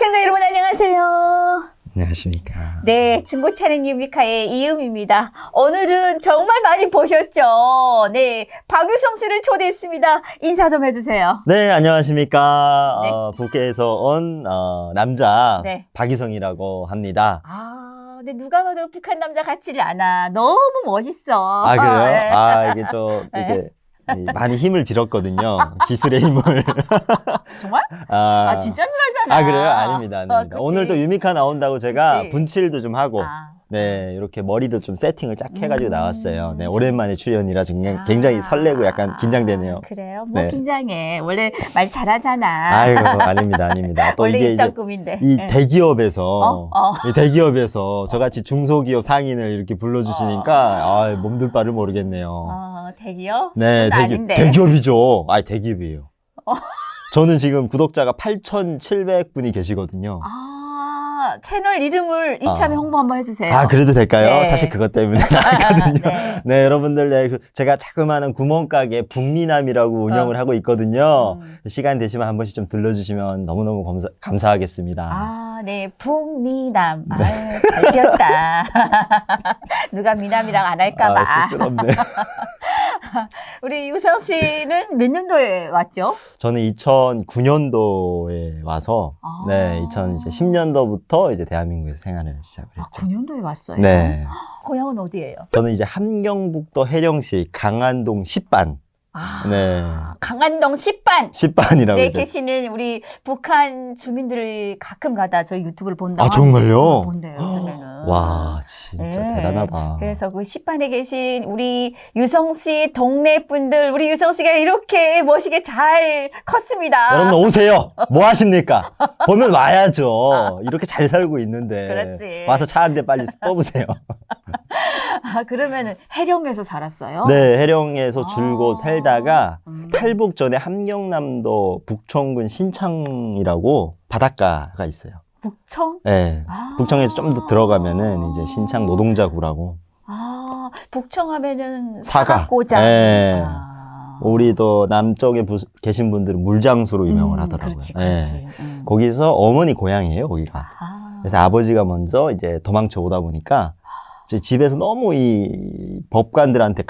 시청자 여러분 안녕하세요. 안녕하십니까. 네, 중고차량 유미카의 이음입니다. 오늘은 정말 많이 보셨죠? 네, 박유성 씨를 초대했습니다. 인사 좀 해주세요. 네, 안녕하십니까. 네. 북해에서 온 남자 네. 박이성이라고 합니다. 근데 누가 봐도 북한 남자 같지를 않아. 너무 멋있어. 아, 그래요? 네. 이게 좀 네. 이렇게 많이 힘을 빌었거든요. 기술의 힘을. 정말? 진짜인 줄 알잖아. 그래요? 아닙니다. 그치. 오늘도 유미카 나온다고 제가 그치. 분칠도 좀 하고 네, 이렇게 머리도 좀 세팅을 쫙 해가지고 나왔어요. 네, 오랜만에 출연이라 굉장히 설레고 약간 긴장되네요. 그래요? 뭐 네. 긴장해. 원래 말 잘하잖아. 아이고, 아닙니다. 또 원래 이게 이제 꿈인데. 이 네. 대기업에서 이 대기업에서 저같이 중소기업 상인을 이렇게 불러주시니까 몸둘 바를 모르겠네요. 대기업? 네, 아닌데. 대기업이죠. 대기업이에요. 저는 지금 구독자가 8,700분이 계시거든요. 채널 이름을 이참에 홍보 한번 해주세요. 그래도 될까요? 네. 사실 그것 때문에 나왔거든요. 네. 네, 여러분들, 제가 자그마한 구멍가게 북미남이라고 운영을 하고 있거든요. 시간 되시면 한 번씩 좀 들러주시면 너무너무 감사하겠습니다. 네, 북미남. 잘 지었다. 누가 미남이랑 안 할까봐. 쑥스럽네. 우리 유성 씨는 몇 년도에 왔죠? 저는 2009년도에 와서, 네, 2010년도부터 이제 대한민국에서 생활을 시작을 했죠. 9년도에 왔어요? 네. 고향은 어디예요? 저는 이제 함경북도 해령시 강안동 10반. 네. 강안동 10반. 10반이라고. 네, 이제. 계시는 우리 북한 주민들이 가끔 가다 저희 유튜브를 본다고. 정말요? 본대요, 요즘에는. 와, 진짜 네. 대단하다. 그래서 그 10반에 계신 우리 유성 씨 동네 분들, 우리 유성 씨가 이렇게 멋있게 잘 컸습니다. 여러분 오세요. 뭐 하십니까? 보면 와야죠. 이렇게 잘 살고 있는데. 그렇지. 와서 차 한 대 빨리 뽑으세요. 그러면은 해령에서 살았어요? 네, 해령에서 줄곧 살다가 음. 탈북 전에 함경남도 북청군 신창이라고 바닷가가 있어요. 북청? 네. 북청에서 좀 더 들어가면은 이제 신창 노동자구라고. 북청 하면은 사과. 사과고장. 네. 우리도 남쪽에 계신 분들은 물장수로 유명을 하더라고요. 그렇지. 네. 거기서 어머니 고향이에요, 거기가. 그래서 아버지가 먼저 이제 도망쳐 오다 보니까 이제 집에서 너무 이 법관들한테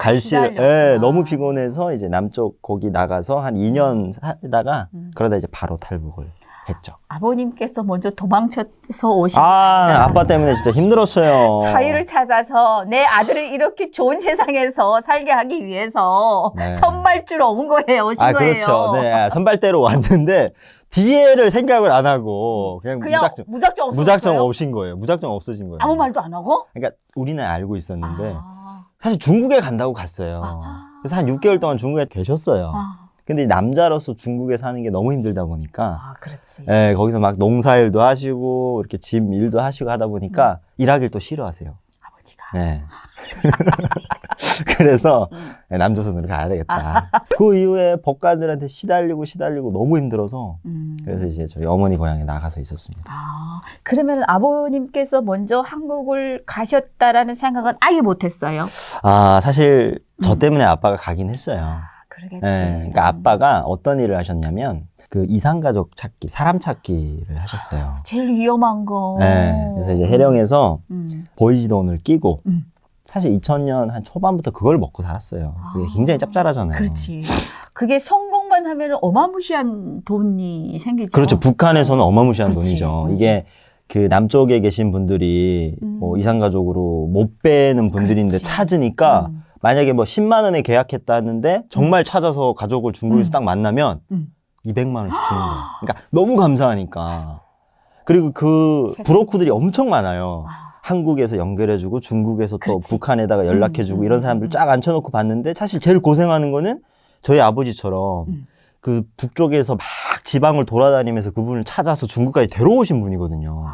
너무 피곤해서 이제 남쪽 거기 나가서 한 2년 살다가 그러다 이제 바로 탈북을 했죠. 아버님께서 먼저 도망쳐서 오신 아빠 때문에 진짜 힘들었어요. 자유를 찾아서 내 아들을 이렇게 좋은 세상에서 살게 하기 위해서 네. 선발주로 온 거예요. 오신 거예요. 그렇죠. 네, 선발대로 왔는데 뒤에를 생각을 안 하고 그냥 무작정 오신 거예요. 무작정 없어진 거예요. 아무 말도 안 하고? 그러니까 우리는 알고 있었는데 사실 중국에 간다고 갔어요. 그래서 한 6개월 동안 중국에 계셨어요. 근데 남자로서 중국에 사는 게 너무 힘들다 보니까 그렇지. 네, 거기서 막 농사일도 하시고 이렇게 집 일도 하시고 하다 보니까 일하기를 또 싫어하세요. 아버지가. 네. 그래서 남조선으로 가야 되겠다. 그 이후에 법관들한테 시달리고 너무 힘들어서 그래서 이제 저희 어머니 고향에 나가서 있었습니다. 그러면 아버님께서 먼저 한국을 가셨다라는 생각은 아예 못했어요? 사실 저 때문에 아빠가 가긴 했어요. 그러겠지. 네, 그러니까 아빠가 어떤 일을 하셨냐면 그 이산가족 찾기, 사람 찾기를 하셨어요. 제일 위험한 거. 네, 그래서 이제 해령에서 보이지돈을 끼고 사실 2000년 한 초반부터 그걸 먹고 살았어요. 그게 굉장히 짭짤하잖아요. 그렇지. 그게 성공만 하면 어마무시한 돈이 생기죠. 그렇죠. 북한에서는 어마무시한 그렇지. 돈이죠. 이게 그 남쪽에 계신 분들이 뭐 이산가족으로 못 빼는 분들인데 그렇지. 찾으니까 만약에 뭐 10만 원에 계약했다는데 정말 찾아서 가족을 중국에서 딱 만나면 200만 원씩 주는 거예요. 그러니까 너무 감사하니까. 그리고 그 브로커들이 엄청 많아요. 한국에서 연결해주고 중국에서 또 그렇지. 북한에다가 연락해주고 이런 사람들 쫙 앉혀놓고 봤는데 사실 제일 고생하는 거는 저희 아버지처럼 그 북쪽에서 막 지방을 돌아다니면서 그분을 찾아서 중국까지 데려오신 분이거든요.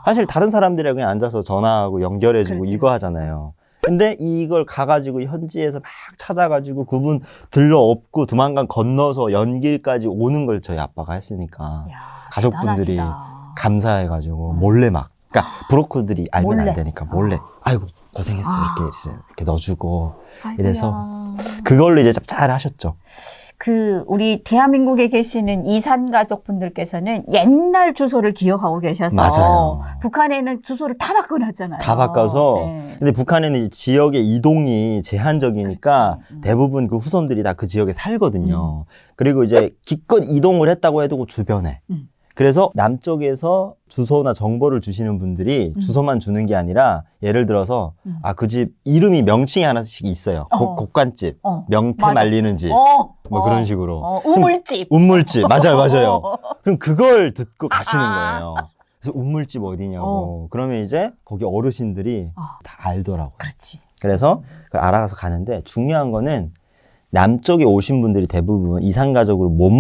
사실 다른 사람들이랑 그냥 앉아서 전화하고 연결해주고 그렇지, 이거 하잖아요. 근데 이걸 가가지고 현지에서 막 찾아가지고 그분 들러엎고 두만강 건너서 연길까지 오는 걸 저희 아빠가 했으니까 가족분들이 대단하시다. 감사해가지고 몰래 막 그러니까 브로커들이 알면 몰래. 안 되니까 몰래 아이고 고생했어 이렇게 넣어주고 아이고야. 이래서 그걸로 이제 짭짤하셨죠. 우리 대한민국에 계시는 이산 가족분들께서는 옛날 주소를 기억하고 계셔서 맞아요. 북한에는 주소를 다 바꿔놨잖아요. 다 바꿔서 네. 근데 북한에는 이 지역의 이동이 제한적이니까 그렇지. 대부분 그 후손들이 다 그 지역에 살거든요. 그리고 이제 기껏 이동을 했다고 해도 그 주변에. 그래서 남쪽에서 주소나 정보를 주시는 분들이 주소만 주는 게 아니라 예를 들어서 그 집 이름이 명칭이 하나씩 있어요. 곡간집, 명태 맞아. 말리는 집, 뭐 그런 식으로. 우물집. 우물집, 맞아요, 맞아요. 그럼 그걸 듣고 가시는 거예요. 그래서 우물집 어디냐고. 그러면 이제 거기 어르신들이 다 알더라고요. 그렇지. 그래서 그걸 알아가서 가는데 중요한 거는 남쪽에 오신 분들이 대부분 이산가족으로 못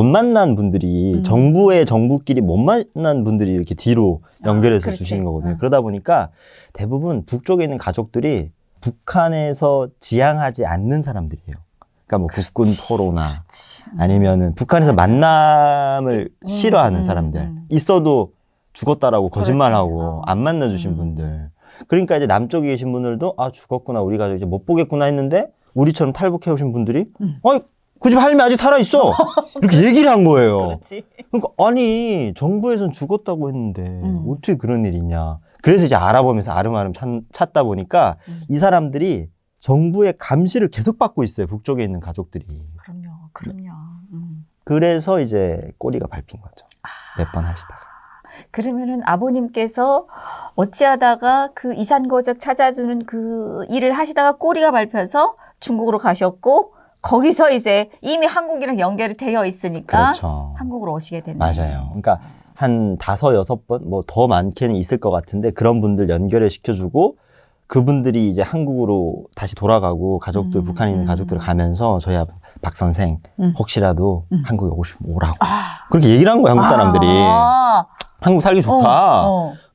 만난 분들이 정부끼리 못 만난 분들이 이렇게 뒤로 연결해서 그렇지. 주시는 거거든요. 그러다 보니까 대부분 북쪽에 있는 가족들이 북한에서 지향하지 않는 사람들이에요. 그러니까 뭐 국군 포로나 아니면은 북한에서 만남을 싫어하는 사람들 있어도 죽었다라고 거짓말하고 안 만나주신 분들. 그러니까 이제 남쪽에 계신 분들도 죽었구나 우리 가족 이제 못 보겠구나 했는데 우리처럼 탈북해 오신 분들이 그 집 할매 아직 살아있어 이렇게 얘기를 한 거예요. 그렇지. 그러니까 아니 정부에선 죽었다고 했는데 어떻게 그런 일이 있냐. 그래서 이제 알아보면서 아름아름 찾다 보니까 이 사람들이 정부의 감시를 계속 받고 있어요. 북쪽에 있는 가족들이. 그럼요. 그래서 이제 꼬리가 밟힌 거죠. 몇 번 하시다가. 그러면은 아버님께서 어찌하다가 그 이산가족 찾아주는 그 일을 하시다가 꼬리가 밟혀서 중국으로 가셨고 거기서 이제 이미 한국이랑 연결이 되어 있으니까 그렇죠. 한국으로 오시게 됐네요. 맞아요. 그러니까 한 5-6번 뭐 더 많게는 있을 것 같은데 그런 분들 연결을 시켜주고 그분들이 이제 한국으로 다시 돌아가고 가족들 북한에 있는 가족들 가면서 저희 박 선생 혹시라도 한국에 오시면 오라고 그렇게 얘기를 한 거예요. 한국 사람들이. 한국 살기 좋다.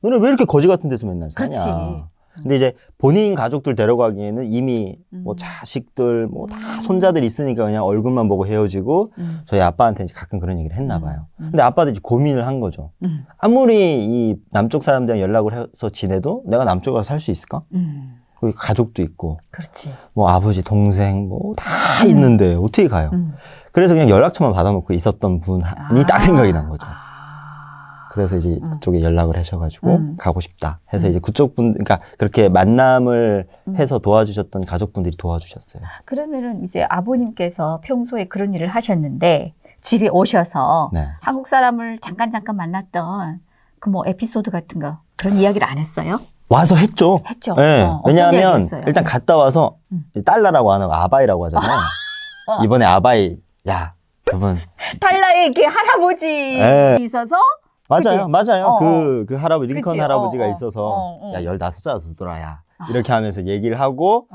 너네 왜 이렇게 거지 같은 데서 맨날 사냐. 그렇지. 근데 이제 본인 가족들 데려가기에는 이미 뭐 자식들 뭐 다 손자들 있으니까 그냥 얼굴만 보고 헤어지고 저희 아빠한테 이제 가끔 그런 얘기를 했나 봐요. 근데 아빠도 이제 고민을 한 거죠. 아무리 이 남쪽 사람들이랑 연락을 해서 지내도 내가 남쪽에 가서 살 수 있을까? 그리고 가족도 있고. 그렇지. 뭐 아버지, 동생 뭐 다 있는데 어떻게 가요? 그래서 그냥 연락처만 받아놓고 있었던 분이 딱 생각이 난 거죠. 그래서 이제 그쪽에 연락을 하셔가지고 가고 싶다 해서 이제 그쪽 분, 그러니까 그렇게 만남을 해서 도와주셨던 가족분들이 도와주셨어요. 그러면은 이제 아버님께서 평소에 그런 일을 하셨는데 집에 오셔서 네. 한국 사람을 잠깐 만났던 그 뭐 에피소드 같은 거 그런 이야기를 안 했어요? 와서 했죠. 했죠. 네. 어떤 왜냐하면 이야기 했어요? 일단 갔다 와서 달러라고 안 하고 아바이라고 하잖아요. 이번에 아바이, 야, 그분. 달라에 이렇게 할아버지 네. 있어서 맞아요, 그치? 맞아요. 그 할아버지, 링컨 그치? 할아버지가 있어서, 야, 15살 주더라, 야. 이렇게 하면서 얘기를 하고,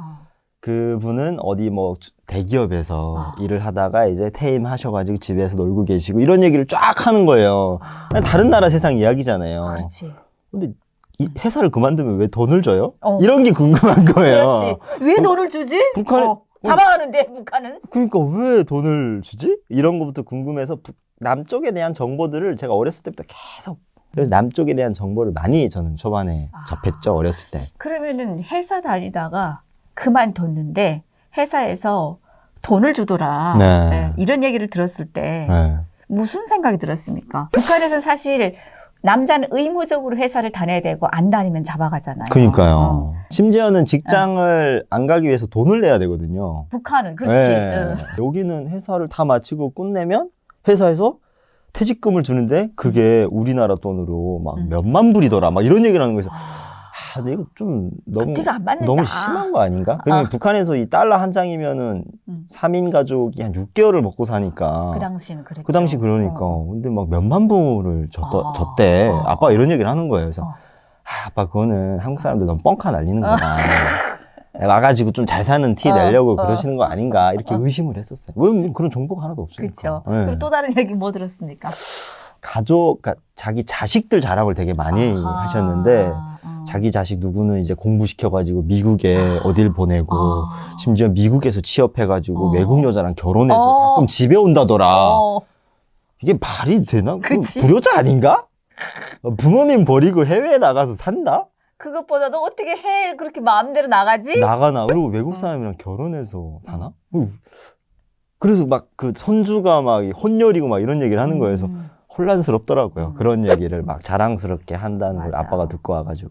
그분은 어디 뭐 대기업에서 일을 하다가 이제 퇴임하셔가지고 집에서 놀고 계시고 이런 얘기를 쫙 하는 거예요. 다른 나라 세상 이야기잖아요. 그렇지. 근데 이 회사를 그만두면 왜 돈을 줘요? 이런 게 궁금한 거예요. 그렇지. 왜 돈을 주지? 북한에 잡아가는데 북한은? 그러니까 왜 돈을 주지? 이런 것부터 궁금해서 남쪽에 대한 정보들을 제가 어렸을 때부터 계속 그래서 남쪽에 대한 정보를 많이 저는 초반에 접했죠. 어렸을 때. 그러면은 회사 다니다가 그만뒀는데 회사에서 돈을 주더라. 네. 네, 이런 얘기를 들었을 때 네. 무슨 생각이 들었습니까? 북한에서 사실 남자는 의무적으로 회사를 다녀야 되고 안 다니면 잡아가잖아요. 그러니까요. 심지어는 직장을 안 가기 위해서 돈을 내야 되거든요. 북한은 그렇지. 네. 여기는 회사를 다 마치고 끝내면 회사에서 퇴직금을 주는데 그게 우리나라 돈으로 막 몇만 불이더라. 막 이런 얘기를 하는 거예요. 근데 이거 좀 앞뒤가 안 맞는다. 너무 심한 거 아닌가? 그러면 북한에서 이 달러 한 장이면은 3인 가족이 한 6개월을 먹고 사니까. 그 당시는 그랬죠. 그 당시 그러니까. 근데 막 몇만 불을 줬대. 아빠가 이런 얘기를 하는 거예요. 그래서 아빠 그거는 한국 사람들 너무 뻥카 날리는 거다. 와가지고 좀 잘 사는 티 내려고 그러시는 거 아닌가 이렇게 의심을 했었어요. 왜 그런 정보가 하나도 없으니까. 그렇죠. 네. 그리고 또 다른 얘기 뭐 들었습니까? 그러니까 자기 자식들 자랑을 되게 많이 하셨는데 자기 자식 누구는 이제 공부시켜가지고 미국에 어딜 보내고 심지어 미국에서 취업해가지고 외국 여자랑 결혼해서 가끔 집에 온다더라. 이게 말이 되나? 그 불효자 아닌가? 부모님 버리고 해외에 나가서 산다? 그것보다도 어떻게 해 그렇게 마음대로 나가지? 나가나? 그리고 외국 사람이랑 결혼해서 사나? 그래서 막 그 손주가 막 혼혈이고 막 이런 얘기를 하는 거예요. 그래서 혼란스럽더라고요. 그런 얘기를 막 자랑스럽게 한다는 걸 맞아. 아빠가 듣고 와가지고.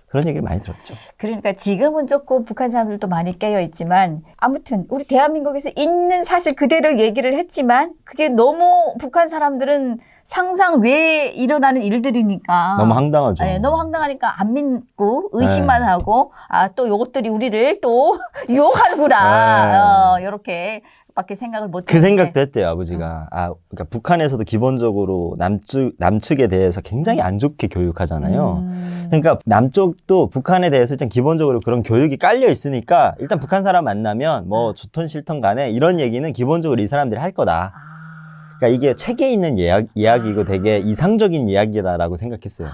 그런 얘기를 많이 들었죠. 그러니까 지금은 조금 북한 사람들도 많이 깨어 있지만 아무튼 우리 대한민국에서 있는 사실 그대로 얘기를 했지만 그게 너무 북한 사람들은 상상 외에 일어나는 일들이니까 너무 황당하죠. 네, 너무 황당하니까 안 믿고 의심만 하고 아, 또 요것들이 우리를 또 유혹하는구나. 이렇게 밖에 생각을 못 그 했는데. 생각도 했대요, 아버지가. 그러니까 북한에서도 기본적으로 남측에 대해서 굉장히 안 좋게 교육하잖아요. 그러니까 남쪽도 북한에 대해서 일단 기본적으로 그런 교육이 깔려 있으니까 일단 북한 사람 만나면 뭐 좋든 싫든 간에 이런 얘기는 기본적으로 이 사람들이 할 거다. 그러니까 이게 책에 있는 이야기고 되게 이상적인 이야기라고 생각했어요.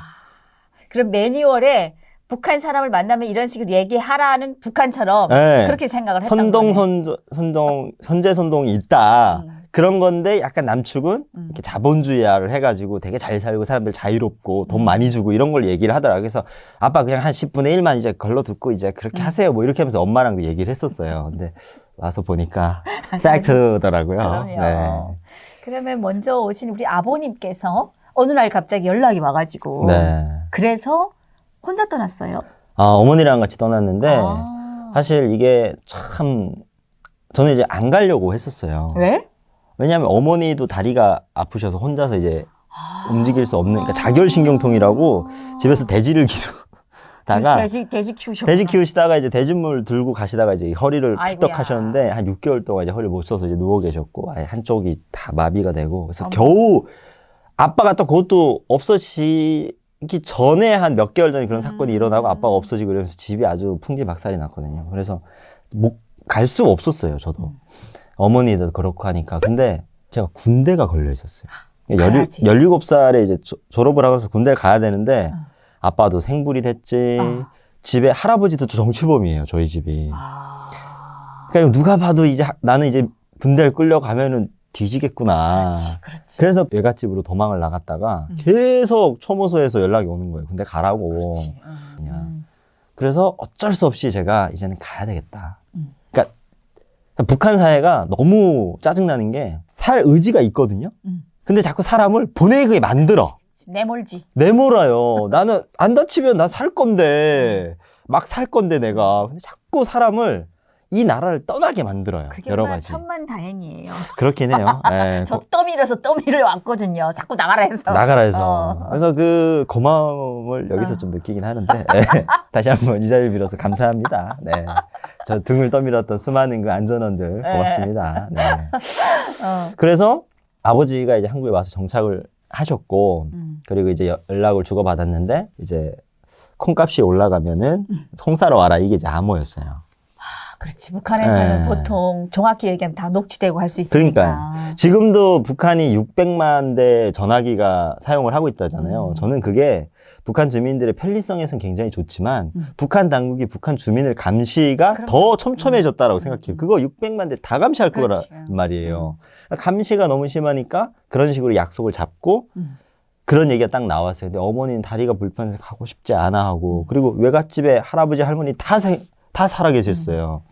그럼 매뉴얼에 북한 사람을 만나면 이런 식으로 얘기하라는 북한처럼 네. 그렇게 생각을 했던 거네. 선제선동이 있다. 그런 건데 약간 남측은 이렇게 자본주의화를 해가지고 되게 잘 살고 사람들 자유롭고 돈 많이 주고 이런 걸 얘기를 하더라고요. 그래서 아빠 그냥 한 10분의 1만 이제 걸러 듣고 이제 그렇게 하세요. 뭐 이렇게 하면서 엄마랑도 얘기를 했었어요. 근데 와서 보니까 팩트더라고요. 그럼요. 네. 그러면 먼저 오신 우리 아버님께서 어느 날 갑자기 연락이 와가지고 네. 그래서 혼자 떠났어요. 어머니랑 같이 떠났는데 아. 사실 이게 참 저는 이제 안 가려고 했었어요. 왜? 왜냐하면 어머니도 다리가 아프셔서 혼자서 이제 움직일 수 없는, 그러니까 자결신경통이라고 집에서 돼지를 기르다가 돼지 키우셨구나. 돼지 키우시다가 이제 돼지물 들고 가시다가 이제 허리를 아이고야. 푸덕하셨는데 한 6개월 동안 이제 허리를 못 써서 이제 누워 계셨고 아예 한쪽이 다 마비가 되고 그래서 어머. 겨우 아빠가 또 그것도 없어지기 전에 한 몇 개월 전에 그런 사건이 일어나고 아빠가 없어지고 이러면서 집이 아주 풍지박살이 났거든요. 그래서 갈 수가 없었어요, 저도. 어머니도 그렇고 하니까. 근데 제가 군대가 걸려 있었어요. 가야지. 17살에 이제 졸업을 하고 나서 군대를 가야 되는데 아빠도 생불이 됐지. 집에 할아버지도 정치범이에요, 저희 집이. 그러니까 누가 봐도 이제 나는 이제 군대를 끌려가면은 뒤지겠구나. 그렇지. 그래서 외갓집으로 도망을 나갔다가 계속 초모소에서 연락이 오는 거예요. 군대 가라고. 그렇지. 그래서 어쩔 수 없이 제가 이제는 가야 되겠다. 그러니까 북한 사회가 너무 짜증나는 게 살 의지가 있거든요. 근데 자꾸 사람을 보내게 만들어. 내몰아요. 나는 안 다치면 나 살 건데 막 살 건데 내가. 근데 자꾸 사람을 이 나라를 떠나게 만들어요. 그게 여러 얼마나 가지. 천만다행이에요. 그렇긴 해요. 네. 저 떠밀어서 떠밀을 왔거든요. 자꾸 나가라 해서. 나가라 해서. 그래서 그 고마움을 여기서 좀 느끼긴 하는데 네. 다시 한번 이 자리를 빌어서 감사합니다. 네. 저 등을 떠밀었던 수많은 그 안전원들 고맙습니다. 네. 그래서 아버지가 이제 한국에 와서 정착을 하셨고 그리고 이제 연락을 주고받았는데 이제 콩값이 올라가면은 콩 사러 와라 이게 이제 암호였어요. 그렇지. 북한에서는 네. 보통 정확히 얘기하면 다 녹취되고 할 수 있으니까. 그러니까요. 지금도 북한이 600만 대 전화기가 사용을 하고 있다잖아요. 저는 그게 북한 주민들의 편리성에서는 굉장히 좋지만 북한 당국이 북한 주민을 감시가 그럼요. 더 촘촘해졌다라고 생각해요. 그거 600만 대 다 감시할 거란 그렇지. 말이에요. 감시가 너무 심하니까 그런 식으로 약속을 잡고 그런 얘기가 딱 나왔어요. 근데 어머니는 다리가 불편해서 가고 싶지 않아 하고 그리고 외갓집에 할아버지 할머니 다 살아계셨어요.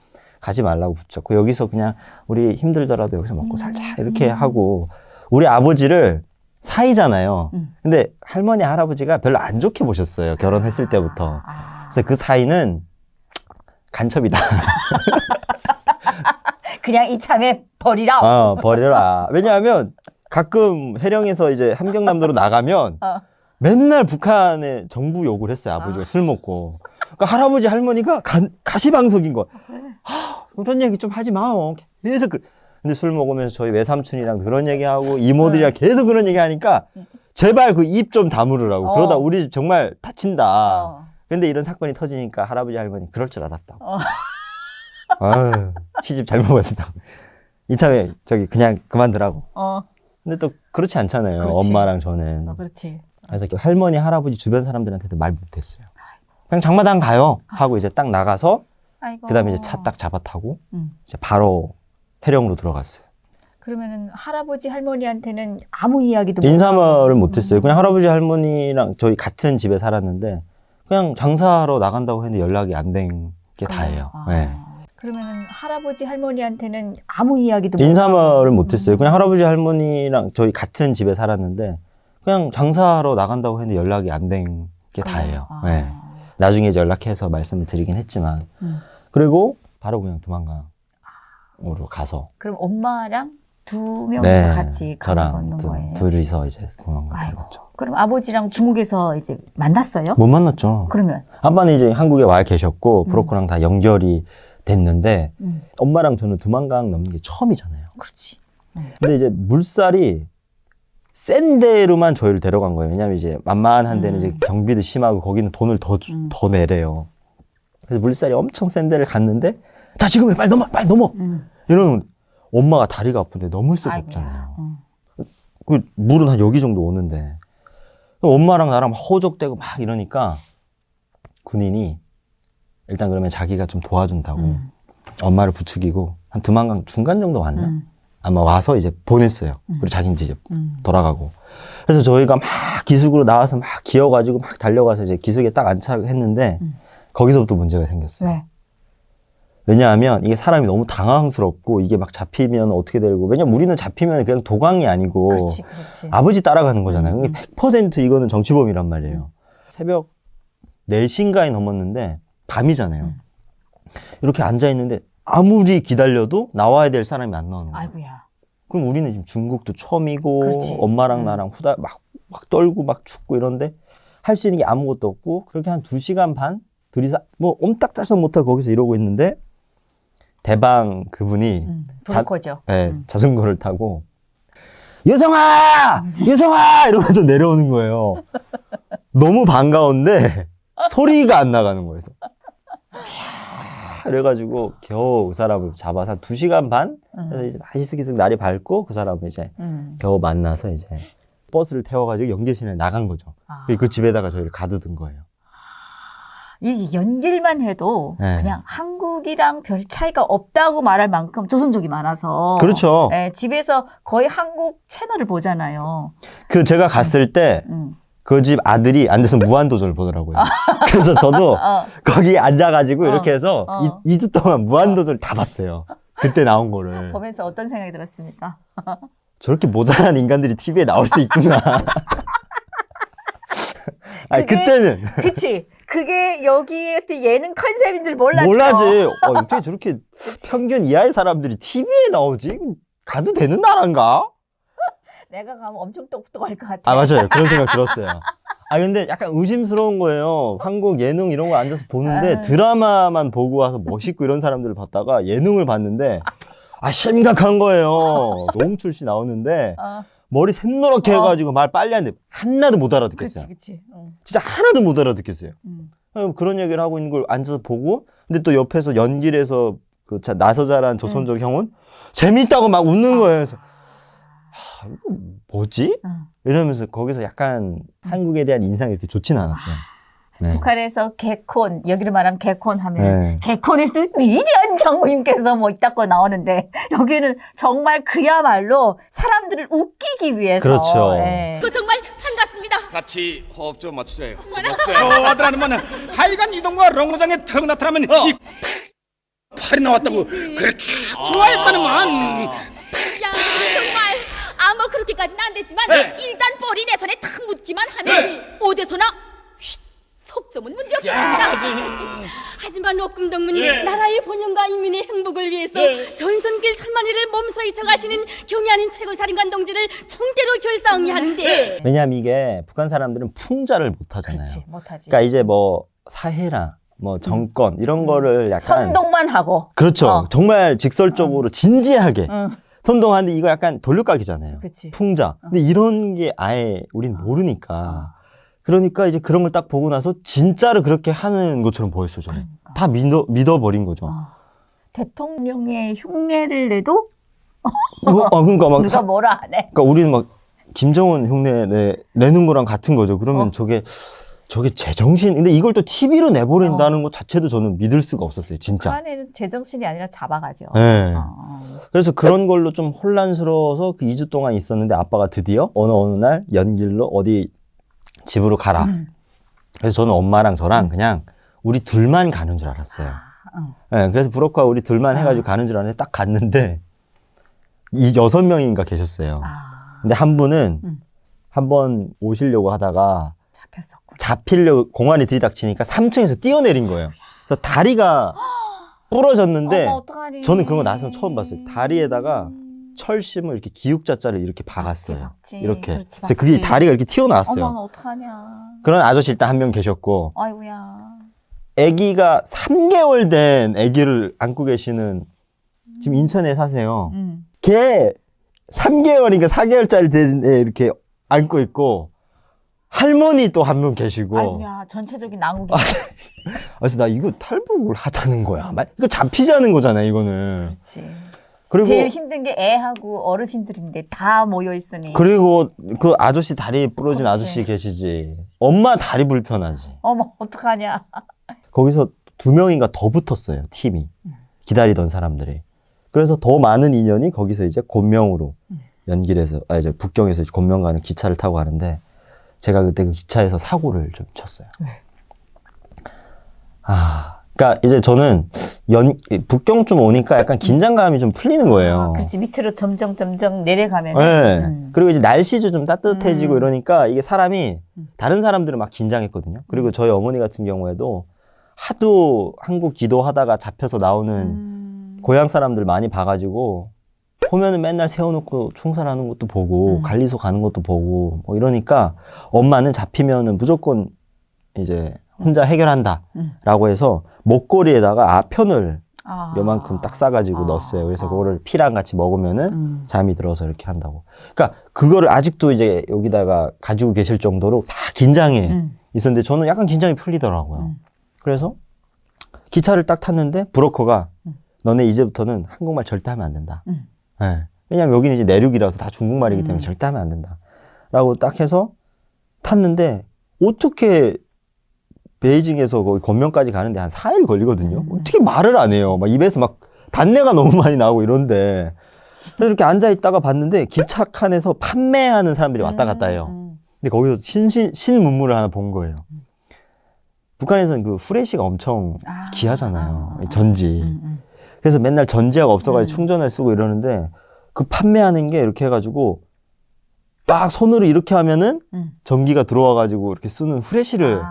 가지 말라고 붙였고 여기서 그냥 우리 힘들더라도 여기서 먹고 살자 이렇게 하고 우리 아버지를 사이잖아요. 근데 할머니 할아버지가 별로 안 좋게 보셨어요. 결혼했을 때부터. 그래서 그 사이는 간첩이다. 그냥 이참에 버리라. 버려라. 왜냐하면 가끔 해령에서 이제 함경남도로 나가면 맨날 북한의 정부 욕을 했어요. 아버지가 술 먹고. 그러니까 할아버지 할머니가 가시방석인 거야. 그런 얘기 좀 하지 마. 계속 근데 술 먹으면서 저희 외삼촌이랑 그런 얘기하고 이모들이랑 계속 그런 얘기 하니까 제발 그 입 좀 다물으라고. 그러다 우리 집 정말 다친다. 근데 이런 사건이 터지니까 할아버지 할머니 그럴 줄 알았다고. 아유, 시집 잘못 왔다고. 이참에 저기 그냥 그만두라고. 근데 또 그렇지 않잖아요. 그렇지. 엄마랑 저는. 그렇지. 그래서 그 할머니 할아버지 주변 사람들한테도 말 못했어요. 그냥 장마당 가요 하고 이제 딱 나가서 그다음에 이제 차 딱 잡아 타고 이제 바로 해령으로 들어갔어요. 그러면은 할아버지 할머니한테는 아무 이야기도 인사말을 못했어요. 그냥 할아버지 할머니랑 저희 같은 집에 살았는데 그냥 장사하러 나간다고 했는데 연락이 안 된 게 다예요. 네. 그러면 할아버지 할머니한테는 아무 이야기도 인사말을 못했어요. 그냥 할아버지 할머니랑 저희 같은 집에 살았는데 그냥 장사하러 나간다고 했는데 연락이 안 된 게 다예요. 네. 나중에 이제 연락해서 말씀을 드리긴 했지만 그리고 바로 그냥 도망강으로 가서 그럼 엄마랑 두 명이서 네, 같이 가는 걷는 거예요? 둘이서 이제 도망간 아이고. 거죠. 그럼 아버지랑 중국에서 이제 만났어요? 못 만났죠. 그러면 아빠는 이제 한국에 와 계셨고 브로커랑 다 연결이 됐는데 엄마랑 저는 두만강 넘는 게 처음이잖아요. 그렇지. 근데 이제 물살이 센 데로만 저희를 데려간 거예요. 왜냐면 이제 만만한 데는 이제 경비도 심하고 거기는 돈을 더 내래요. 그래서 물살이 엄청 센 데를 갔는데 자 지금 빨리 넘어 이러는 엄마가 다리가 아픈데 넘을 수가 아이고야. 없잖아요. 그 물은 한 여기 정도 오는데 엄마랑 나랑 막 허우적대고 막 이러니까 군인이 일단 그러면 자기가 좀 도와준다고 엄마를 부추기고 한 두만강 중간 정도 왔나? 아마 와서 이제 보냈어요. 그리고 자기는 이제 돌아가고. 그래서 저희가 막 기슭으로 나와서 막 기어가지고 막 달려가서 이제 기슭에 딱 안착했는데 거기서부터 문제가 생겼어요. 왜? 왜냐하면 이게 사람이 너무 당황스럽고 이게 막 잡히면 어떻게 되고 왜냐면 우리는 잡히면 그냥 도강이 아니고 그렇지. 아버지 따라가는 거잖아요. 100% 이거는 정치범이란 말이에요. 새벽 4시인가에 넘었는데 밤이잖아요. 이렇게 앉아있는데 아무리 기다려도 나와야 될 사람이 안 나오는 거예요. 아이고야. 그럼 우리는 지금 중국도 처음이고 그렇지. 엄마랑 나랑 막 떨고 막 춥고 이런데 할 수 있는 게 아무것도 없고 그렇게 한 2시간 반 둘이서 뭐 옴딱달싹 못하고 거기서 이러고 있는데 대방 그분이 브로커죠. 자전거를 타고 여성아! 여성아! 이러면서 내려오는 거예요. 너무 반가운데 소리가 안 나가는 거예요. 그래가지고 겨우 그 사람을 잡아서 한 2시간 반? 그래서 이제 히스기스 날이 밝고 그 사람을 이제 겨우 만나서 이제 버스를 태워가지고 연결시내 나간 거죠. 그 집에다가 저희를 가두던 거예요. 이 연길만 해도 네. 그냥 한국이랑 별 차이가 없다고 말할 만큼 조선족이 많아서 그렇죠. 네, 집에서 거의 한국 채널을 보잖아요. 그 제가 갔을 때 그 집 아들이 앉아서 무한도전을 보더라고요. 그래서 저도 거기 앉아가지고 이렇게 해서 2주 동안 무한도전을 다 봤어요. 그때 나온 거를. 보면서 어떤 생각이 들었습니까? 저렇게 모자란 인간들이 TV에 나올 수 있구나. 아니, 그때는. 그치. 그게 여기에 예능 컨셉인 줄 몰랐죠. 몰라지. 어떻게 저렇게 평균 이하의 사람들이 TV에 나오지? 가도 되는 나라인가? 내가 가면 엄청 똑똑할 것 같아. 아, 맞아요. 그런 생각 들었어요. 아, 근데 약간 의심스러운 거예요. 한국 예능 이런 거 앉아서 보는데 드라마만 보고 와서 멋있고 이런 사람들을 봤다가 예능을 봤는데 아, 심각한 거예요. 노홍철 씨 나오는데 머리 샛노랗게 해가지고 말 빨리 하는데 하나도 못 알아듣겠어요. 그치. 진짜 하나도 못 알아듣겠어요. 그런 얘기를 하고 있는 걸 앉아서 보고 근데 또 옆에서 연길에서 그 나서자란 조선족 형은 재밌다고 막 웃는 거예요. 그래서 이거 뭐지? 이러면서 거기서 약간 한국에 대한 인상이 이렇게 좋지는 않았어요. 네. 북한에서 개콘, 여기를 말하면 개콘 하면 네. 개콘에서 위대한 장군님께서 뭐 있다고 나오는데 여기는 정말 그야말로 사람들을 웃기기 위해서. 그렇죠. 네. 그 정말 반갑습니다. 같이 호흡 좀 맞추세요. 저 아들 아니면 하여간 이동과 롱구장에 턱 나타나면 이 팔이 나왔다고 그렇게 좋아했다는만. 야 정말 아마 그렇게까지는 안 됐지만 일단 볼이 내 손에 탁 묻기만 하면 어디서나 속점은 문제없습니다. 하지만 옥금동문 나라의 번영과 인민의 행복을 위해서 전선길 천만리를 몸서히 쳐가시는 경애하는 최고사령관 동지를 총대로 결사응이 하는데 왜냐하면 이게 북한 사람들은 풍자를 못 하잖아요. 그렇지, 못하지. 그러니까 이제 뭐 사회나 뭐 정권 이런 거를 약간 선동만 하고. 그렇죠. 정말 직설적으로 진지하게 선동하는데 이거 약간 돌려깎이잖아요. 그치. 풍자. 근데 이런 게 아예 우린 모르니까. 그러니까 이제 그런 걸 딱 보고 나서 진짜로 그렇게 하는 것처럼 보였어요, 저는. 다 믿어버린 거죠. 대통령의 흉내를 내도 그러니까 막 누가 뭐라 하네. 그러니까 우리는 막 김정은 흉내 내는 거랑 같은 거죠. 그러면 저게 제정신. 근데 이걸 또 TV로 내버린다는 것 자체도 저는 믿을 수가 없었어요, 진짜. 북한에는 제정신이 아니라 잡아가죠. 네. 그래서 그런 걸로 좀 혼란스러워서 그 2주 동안 있었는데 아빠가 드디어 어느 날 연길로 어디 집으로 가라. 그래서 저는 엄마랑 저랑 그냥 우리 둘만 가는 줄 알았어요. 네, 그래서 브로커가 우리 둘만 해가지고 가는 줄 알았는데 딱 갔는데 이 6명인가 계셨어요. 근데 한 분은 한번 오시려고 하다가 잡혔었구나. 잡히려고 공안이 들이닥치니까 3층에서 뛰어내린 거예요. 그래서 다리가 부러졌는데 어머, 어떡하니. 저는 그런 거 나서 처음 봤어요. 다리에다가 철심을 이렇게 기육자자를 이렇게 박았어요. 박지. 이렇게. 그렇지, 그래서 그게 박지. 다리가 이렇게 튀어나왔어요. 어머, 어떡하냐. 그런 아저씨 일단 한 명 계셨고, 아이고야. 아기가 3개월 된 아기를 안고 계시는, 지금 인천에 사세요. 걔 3개월인가 4개월짜리 된 애 이렇게 안고 있고, 할머니 또 한 분 계시고. 아이고야, 전체적인 난국이. 그래서 나 이거 탈북을 하자는 거야. 이거 잡히자는 거잖아, 이거는. 그렇지. 그리고 제일 힘든 게 애하고 어르신들인데 다 모여 있으니. 그리고 그 아저씨 다리 부러진 그렇지. 아저씨 계시지. 엄마 다리 불편하지. 어머, 어떡하냐. 거기서 2명인가 더 붙었어요, 팀이. 기다리던 사람들이. 그래서 더 많은 인연이 거기서 이제 곤명으로 연길에서, 이제 북경에서 곤명 가는 기차를 타고 가는데, 제가 그때 그 기차에서 사고를 좀 쳤어요. 그러니까 이제 저는 북경쯤 오니까 약간 긴장감이 좀 풀리는 거예요. 그렇지. 밑으로 점점 내려가면. 네. 그리고 이제 날씨도 좀 따뜻해지고 이러니까 이게 사람이, 다른 사람들은 막 긴장했거든요. 그리고 저희 어머니 같은 경우에도 하도 한국 기도하다가 잡혀서 나오는 고향 사람들 많이 봐가지고, 보면은 맨날 세워놓고 총살하는 것도 보고, 관리소 가는 것도 보고, 뭐 이러니까 엄마는 잡히면은 무조건 이제 혼자 해결한다. 라고 해서 목걸이에다가 아편을 요만큼 딱 싸가지고 넣었어요. 그래서 그거를 피랑 같이 먹으면은 잠이 들어서 이렇게 한다고. 그러니까 그거를 아직도 이제 여기다가 가지고 계실 정도로 다 긴장해 있었는데 저는 약간 긴장이 풀리더라고요. 그래서 기차를 딱 탔는데 브로커가 너네 이제부터는 한국말 절대 하면 안 된다. 네. 왜냐면 여기는 이제 내륙이라서 다 중국말이기 때문에 절대 하면 안 된다. 라고 딱 해서 탔는데 어떻게 베이징에서 거기 건명까지 가는데 한 4일 걸리거든요. 어떻게 말을 안 해요. 막 입에서 막 단내가 너무 많이 나고 이런데. 그래서 이렇게 앉아있다가 봤는데 기차 칸에서 판매하는 사람들이 왔다 갔다 해요. 근데 거기서 신문물을 하나 본 거예요. 북한에서는 그 후레쉬가 엄청 귀하잖아요. 전지. 그래서 맨날 전지하고 없어가지고 충전을 쓰고 이러는데 그 판매하는 게 이렇게 해가지고 막 손으로 이렇게 하면은 전기가 들어와가지고 이렇게 쓰는 후레쉬를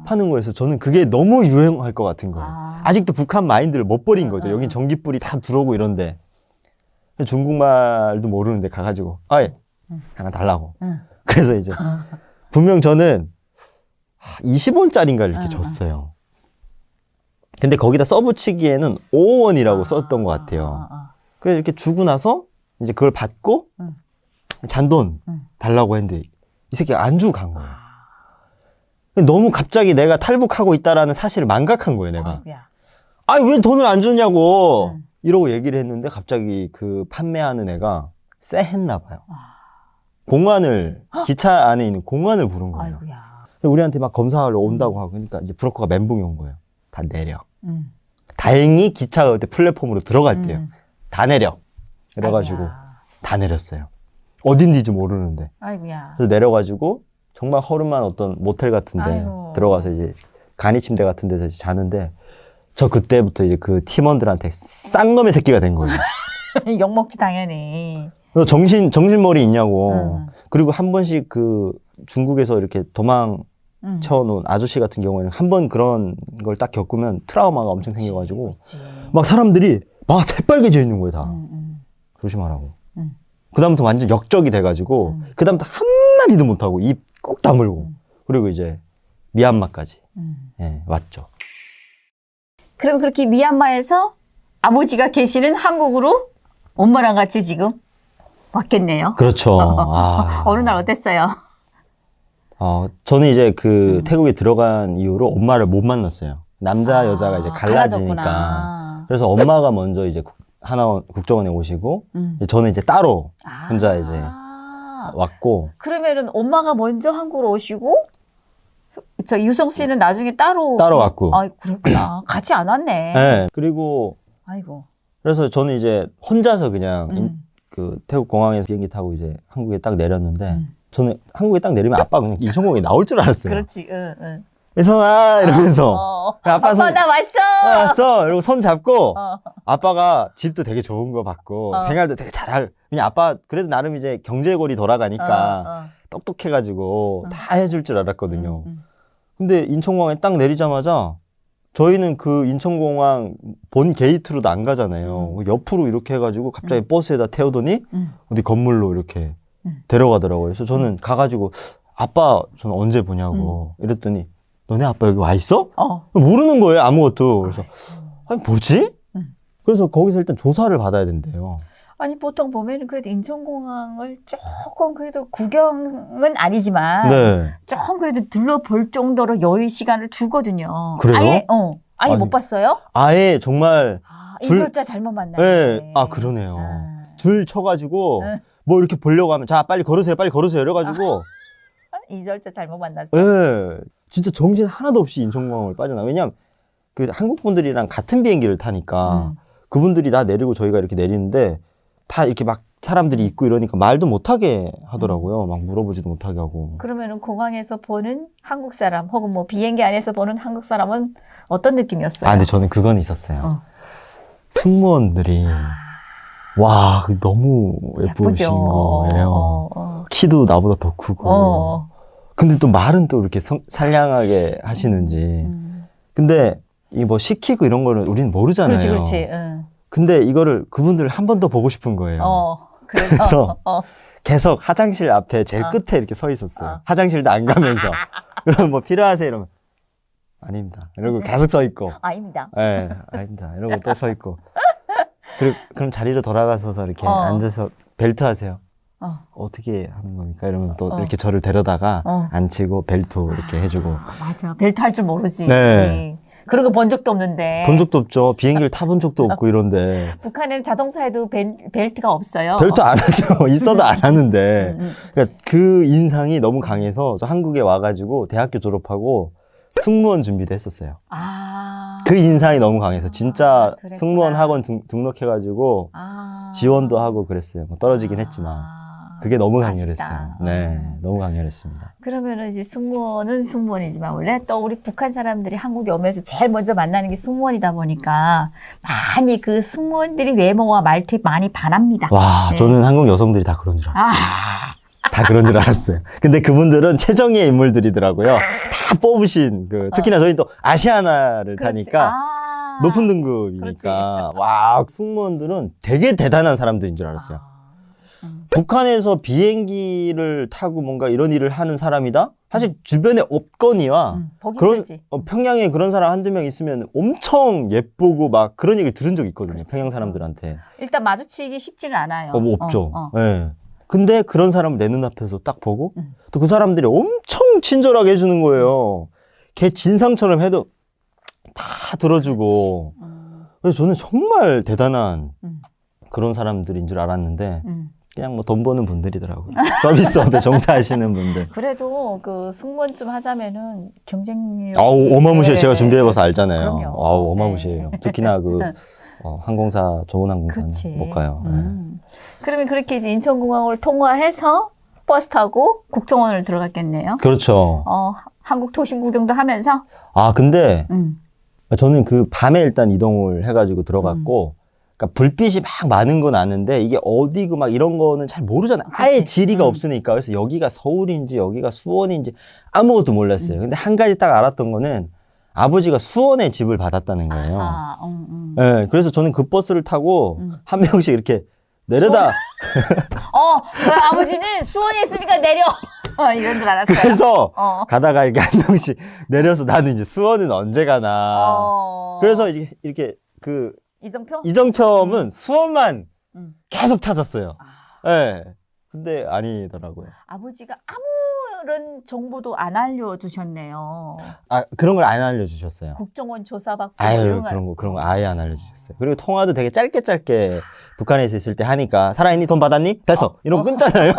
파는 거여서 저는 그게 너무 유행할 것 같은 거예요. 아직도 북한 마인드를 못 버린 거죠. 여긴 전기불이 다 들어오고 이런데 중국말도 모르는데 가가지고 하나 달라고. 그래서 이제 분명 저는 20원짜리인가 이렇게 줬어요. 근데 거기다 써붙이기에는 5원이라고 썼던 것 같아요. 그래서 이렇게 주고 나서 이제 그걸 받고 잔돈 달라고 했는데 이 새끼가 안 주고 간 거예요. 너무 갑자기 내가 탈북하고 있다라는 사실을 망각한 거예요, 내가. 왜 돈을 안 주냐고 이러고 얘기를 했는데 갑자기 그 판매하는 애가 쎄했나 봐요. 공안을, 기차 안에 있는 공안을 부른 거예요. 우리한테 막 검사하러 온다고 하고, 그러니까 이제 브로커가 멘붕이 온 거예요. 다 내려. 다행히 기차가 그때 플랫폼으로 들어갈 때요. 다 내려. 그래가지고 다 내렸어요. 어딘지 모르는데. 그래서 내려가지고 정말 허름한 어떤 모텔 같은데 들어가서 이제 간이 침대 같은 데서 자는데 저 그때부터 이제 그 팀원들한테 쌍놈의 새끼가 된 거예요. 욕먹지 당연히. 너 정신머리 있냐고. 그리고 한 번씩 그 중국에서 이렇게 도망쳐놓은 아저씨 같은 경우에는 한 번 그런 걸 딱 겪으면 트라우마가 엄청 생겨가지고 막 사람들이 막 새빨개져 있는 거예요, 다. 조심하라고. 그다음부터 완전 역적이 돼가지고 그다음부터 한마디도 못하고 입 꼭 다물고 그리고 이제 미얀마까지 왔죠. 그럼 그렇게 미얀마에서 아버지가 계시는 한국으로 엄마랑 같이 지금 왔겠네요. 그렇죠. 어느 날 어땠어요? 저는 이제 그 태국에 들어간 이후로 엄마를 못 만났어요. 남자 여자가 이제 갈라지니까. 갈라졌구나. 그래서 엄마가 먼저 이제 하나원 국정원에 오시고 저는 이제 따로 혼자 이제 왔고. 그러면은 엄마가 먼저 한국으로 오시고 저 유성 씨는 나중에 따로 왔고. 그랬구나. 같이 안 왔네. 네. 그리고 아이고. 그래서 저는 이제 혼자서 그냥 그 태국 공항에서 비행기 타고 이제 한국에 딱 내렸는데 저는 한국에 딱 내리면 아빠가 그냥 인천공항에 나올 줄 알았어요. 그렇지. 혜성아 이러면서 아빠 손 나 왔어. 왔어 이러고 손 잡고 어. 아빠가 집도 되게 좋은 거 받고 생활도 되게 잘할. 그냥 아빠 그래도 나름 이제 경제골이 돌아가니까 똑똑해가지고 다 해줄 줄 알았거든요. 근데 인천공항에 딱 내리자마자 저희는 그 인천공항 본 게이트로도 안 가잖아요. 옆으로 이렇게 해가지고 갑자기 버스에다 태우더니 어디 건물로 이렇게 데려가더라고요. 그래서 저는 가가지고 아빠 저는 언제 보냐고 이랬더니 너네 아빠 여기 와 있어? 모르는 거예요 아무것도. 그래서 아니 뭐지? 그래서 거기서 일단 조사를 받아야 된대요. 아니 보통 보면은 그래도 인천공항을 조금 그래도 구경은 아니지만 네. 조금 그래도 둘러볼 정도로 여유 시간을 주거든요. 그래요? 아예 아예 아니, 못 봤어요? 아예 정말 인솔자 잘못 만났네. 네. 아 그러네요. 줄 쳐가지고 뭐 이렇게 보려고 하면 자 빨리 걸으세요 이래가지고 인솔자 잘못 만났어. 예 진짜 정신 하나도 없이 인천공항을 빠져나. 왜냐면 그 한국 분들이랑 같은 비행기를 타니까 그분들이 나 내리고 저희가 이렇게 내리는데 다 이렇게 막 사람들이 있고 이러니까 말도 못하게 하더라고요. 막 물어보지도 못하게 하고. 그러면은 공항에서 보는 한국 사람 혹은 뭐 비행기 안에서 보는 한국 사람은 어떤 느낌이었어요? 아 근데 저는 그건 있었어요. 승무원들이 와 너무 예쁘신 거예요. 키도 나보다 더 크고. 근데 또 말은 또 이렇게 상냥하게 하시는지. 근데 이 뭐 시키고 이런 거는 우리는 모르잖아요. 그렇지. 근데 이거를 그분들 한 번 더 보고 싶은 거예요. 그래서 계속 화장실 앞에 제일 끝에 이렇게 서 있었어요. 화장실도 안 가면서. 그럼 뭐 필요하세요? 이러면 아닙니다. 이러고 계속 서 있고. 아닙니다. 네, 아닙니다. 이러고 또 서 있고. 그럼 자리로 돌아가서서 이렇게 앉아서 벨트 하세요. 어떻게 하는 겁니까? 이러면 또 이렇게 저를 데려다가 앉히고 벨트 이렇게 해주고. 맞아. 벨트 할 줄 모르지. 네. 그런 거 본 적도 없는데. 본 적도 없죠. 비행기를 타본 적도 없고 이런데. 북한에는 자동차에도 벨트가 없어요. 벨트 안 하죠. 있어도 안 하는데. 그러니까 그 인상이 너무 강해서 저 한국에 와가지고 대학교 졸업하고 승무원 준비도 했었어요. 그 인상이 너무 강해서 진짜 그랬구나. 승무원 학원 등록해가지고 지원도 하고 그랬어요. 뭐 떨어지긴 했지만. 그게 너무 강렬했어요. 아쉽다. 네, 너무 강렬했습니다. 그러면은 이제 승무원은 승무원이지만 원래 또 우리 북한 사람들이 한국에 오면서 제일 먼저 만나는 게 승무원이다 보니까 많이 그 승무원들이 외모와 말투에 많이 반합니다. 와, 네. 저는 한국 여성들이 다 그런 줄 알았어요. 다 그런 줄 알았어요. 근데 그분들은 최정예 인물들이더라고요. 다 뽑으신 특히나 저희 또 아시아나를 타니까 높은 등급이니까 와, 승무원들은 되게 대단한 사람들인 줄 알았어요. 북한에서 비행기를 타고 뭔가 이런 일을 하는 사람이다? 사실 주변에 없거니와 그런 평양에 그런 사람 한두 명 있으면 엄청 예쁘고 막 그런 얘기를 들은 적이 있거든요. 평양 사람들한테. 일단 마주치기 쉽지는 않아요. 뭐 없죠. 네. 근데 그런 사람을 내 눈앞에서 딱 보고 또 그 사람들이 엄청 친절하게 해주는 거예요. 걔 진상처럼 해도 다 들어주고. 그래서 저는 정말 대단한 그런 사람들인 줄 알았는데 그냥 뭐 돈 버는 분들이더라고요. 서비스업에 종사하시는 분들. 그래도 그 승무원 좀 하자면은 경쟁력. 아우 어마무시해요. 제가 준비해봐서 알잖아요. 그럼요. 아우 어마무시해요. 특히나 항공사 좋은 항공사는 그치. 못 가요. 그러면 그렇게 이제 인천공항을 통과해서 버스 타고 국정원을 들어갔겠네요. 그렇죠. 한국 도심 구경도 하면서. 아 근데 저는 그 밤에 일단 이동을 해가지고 들어갔고. 그러니까 불빛이 막 많은 건 아는데 이게 어디고 막 이런 거는 잘 모르잖아요. 아예 지리가 없으니까. 그래서 여기가 서울인지 여기가 수원인지 아무것도 몰랐어요. 근데 한 가지 딱 알았던 거는 아버지가 수원에 집을 받았다는 거예요. 네, 그래서 저는 그 버스를 타고 한 명씩 이렇게 내려다. 그 아버지는 수원에 있으니까 내려. 이런 줄 알았어요. 그래서 가다가 이렇게 한 명씩 내려서 나는 이제 수원은 언제 가나. 그래서 이렇게 이정표는 수원만 계속 찾았어요. 네. 근데 아니더라고요. 아버지가 아무런 정보도 안 알려주셨네요. 아, 그런 걸 안 알려주셨어요. 국정원 조사받고 아유, 그런 거 아예 안 알려주셨어요. 그리고 통화도 되게 짧게 북한에서 있을 때 하니까 살아있니? 돈 받았니? 됐어. 이러고 끊잖아요.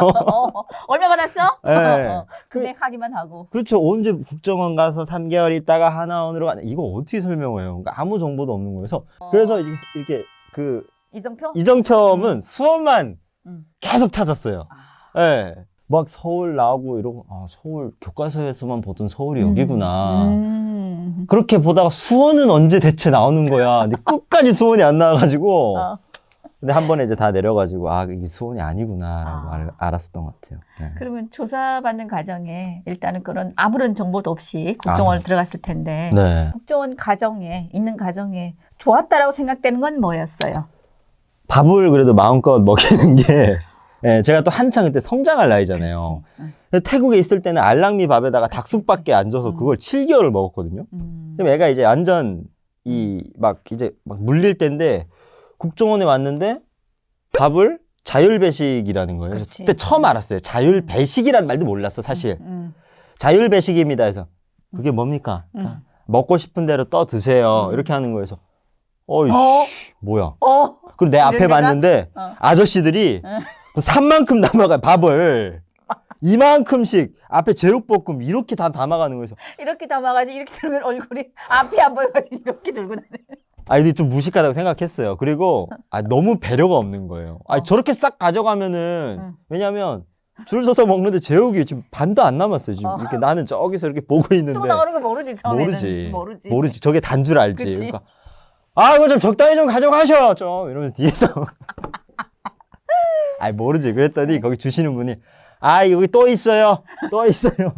얼마 받았어? 네. 금액하기만 하고. 그렇죠. 언제 국정원 가서 3개월 있다가 하나원으로 가냐. 이거 어떻게 설명해요? 그러니까 아무 정보도 없는 거여서. 그래서 이렇게 이정표? 이정표는 수원만 계속 찾았어요. 네. 막 서울 나오고 이러고 아 서울 교과서에서만 보던 서울이 여기구나. 그렇게 보다가 수원은 언제 대체 나오는 거야. 근데 끝까지 수원이 안 나와가지고 근데 한 번에 이제 다 내려가지고 아 이게 수원이 아니구나라고 알았었던 것 같아요. 네. 그러면 조사받는 과정에 일단은 그런 아무런 정보도 없이 국정원을 들어갔을 텐데 네. 국정원 가정에 있는 가정에 좋았다라고 생각되는 건 뭐였어요? 밥을 그래도 마음껏 먹이는 게 예, 제가 또 한창 그때 성장할 나이잖아요. 태국에 있을 때는 알랑미 밥에다가 닭쑥밖에 안 줘서 그걸 7개월을 먹었거든요. 그럼 애가 이제 완전 이제 막 물릴 때인데 국정원에 왔는데 밥을 자율배식이라는 거예요. 그래서 그때 처음 알았어요. 자율배식이라는 말도 몰랐어, 사실. 자율배식입니다. 해서 그게 뭡니까? 그러니까 먹고 싶은 대로 떠 드세요. 이렇게 하는 거여서 어이씨, 뭐야. 그리고 내 앞에 봤는데 아저씨들이 산만큼 담아가 밥을 이만큼씩 앞에 제육볶음 이렇게 다 담아가는 거여서 이렇게 담아가지고 이렇게 들면 얼굴이 앞이 안 보여가지고 이렇게 들고 다녀. 아, 이게 좀 무식하다고 생각했어요. 그리고 너무 배려가 없는 거예요. 저렇게 싹 가져가면은 왜냐면 줄 서서 먹는데 제육이 지금 반도 안 남았어요. 지금 이렇게 나는 저기서 이렇게 보고 있는데 또 나오는 거 모르지 처음에는. 모르지. 저게 단 줄 알지. 그치? 그러니까 이거 좀 적당히 좀 가져가셔 좀 이러면서 뒤에서 모르지. 그랬더니 거기 주시는 분이 여기 또 있어요. 또 있어요.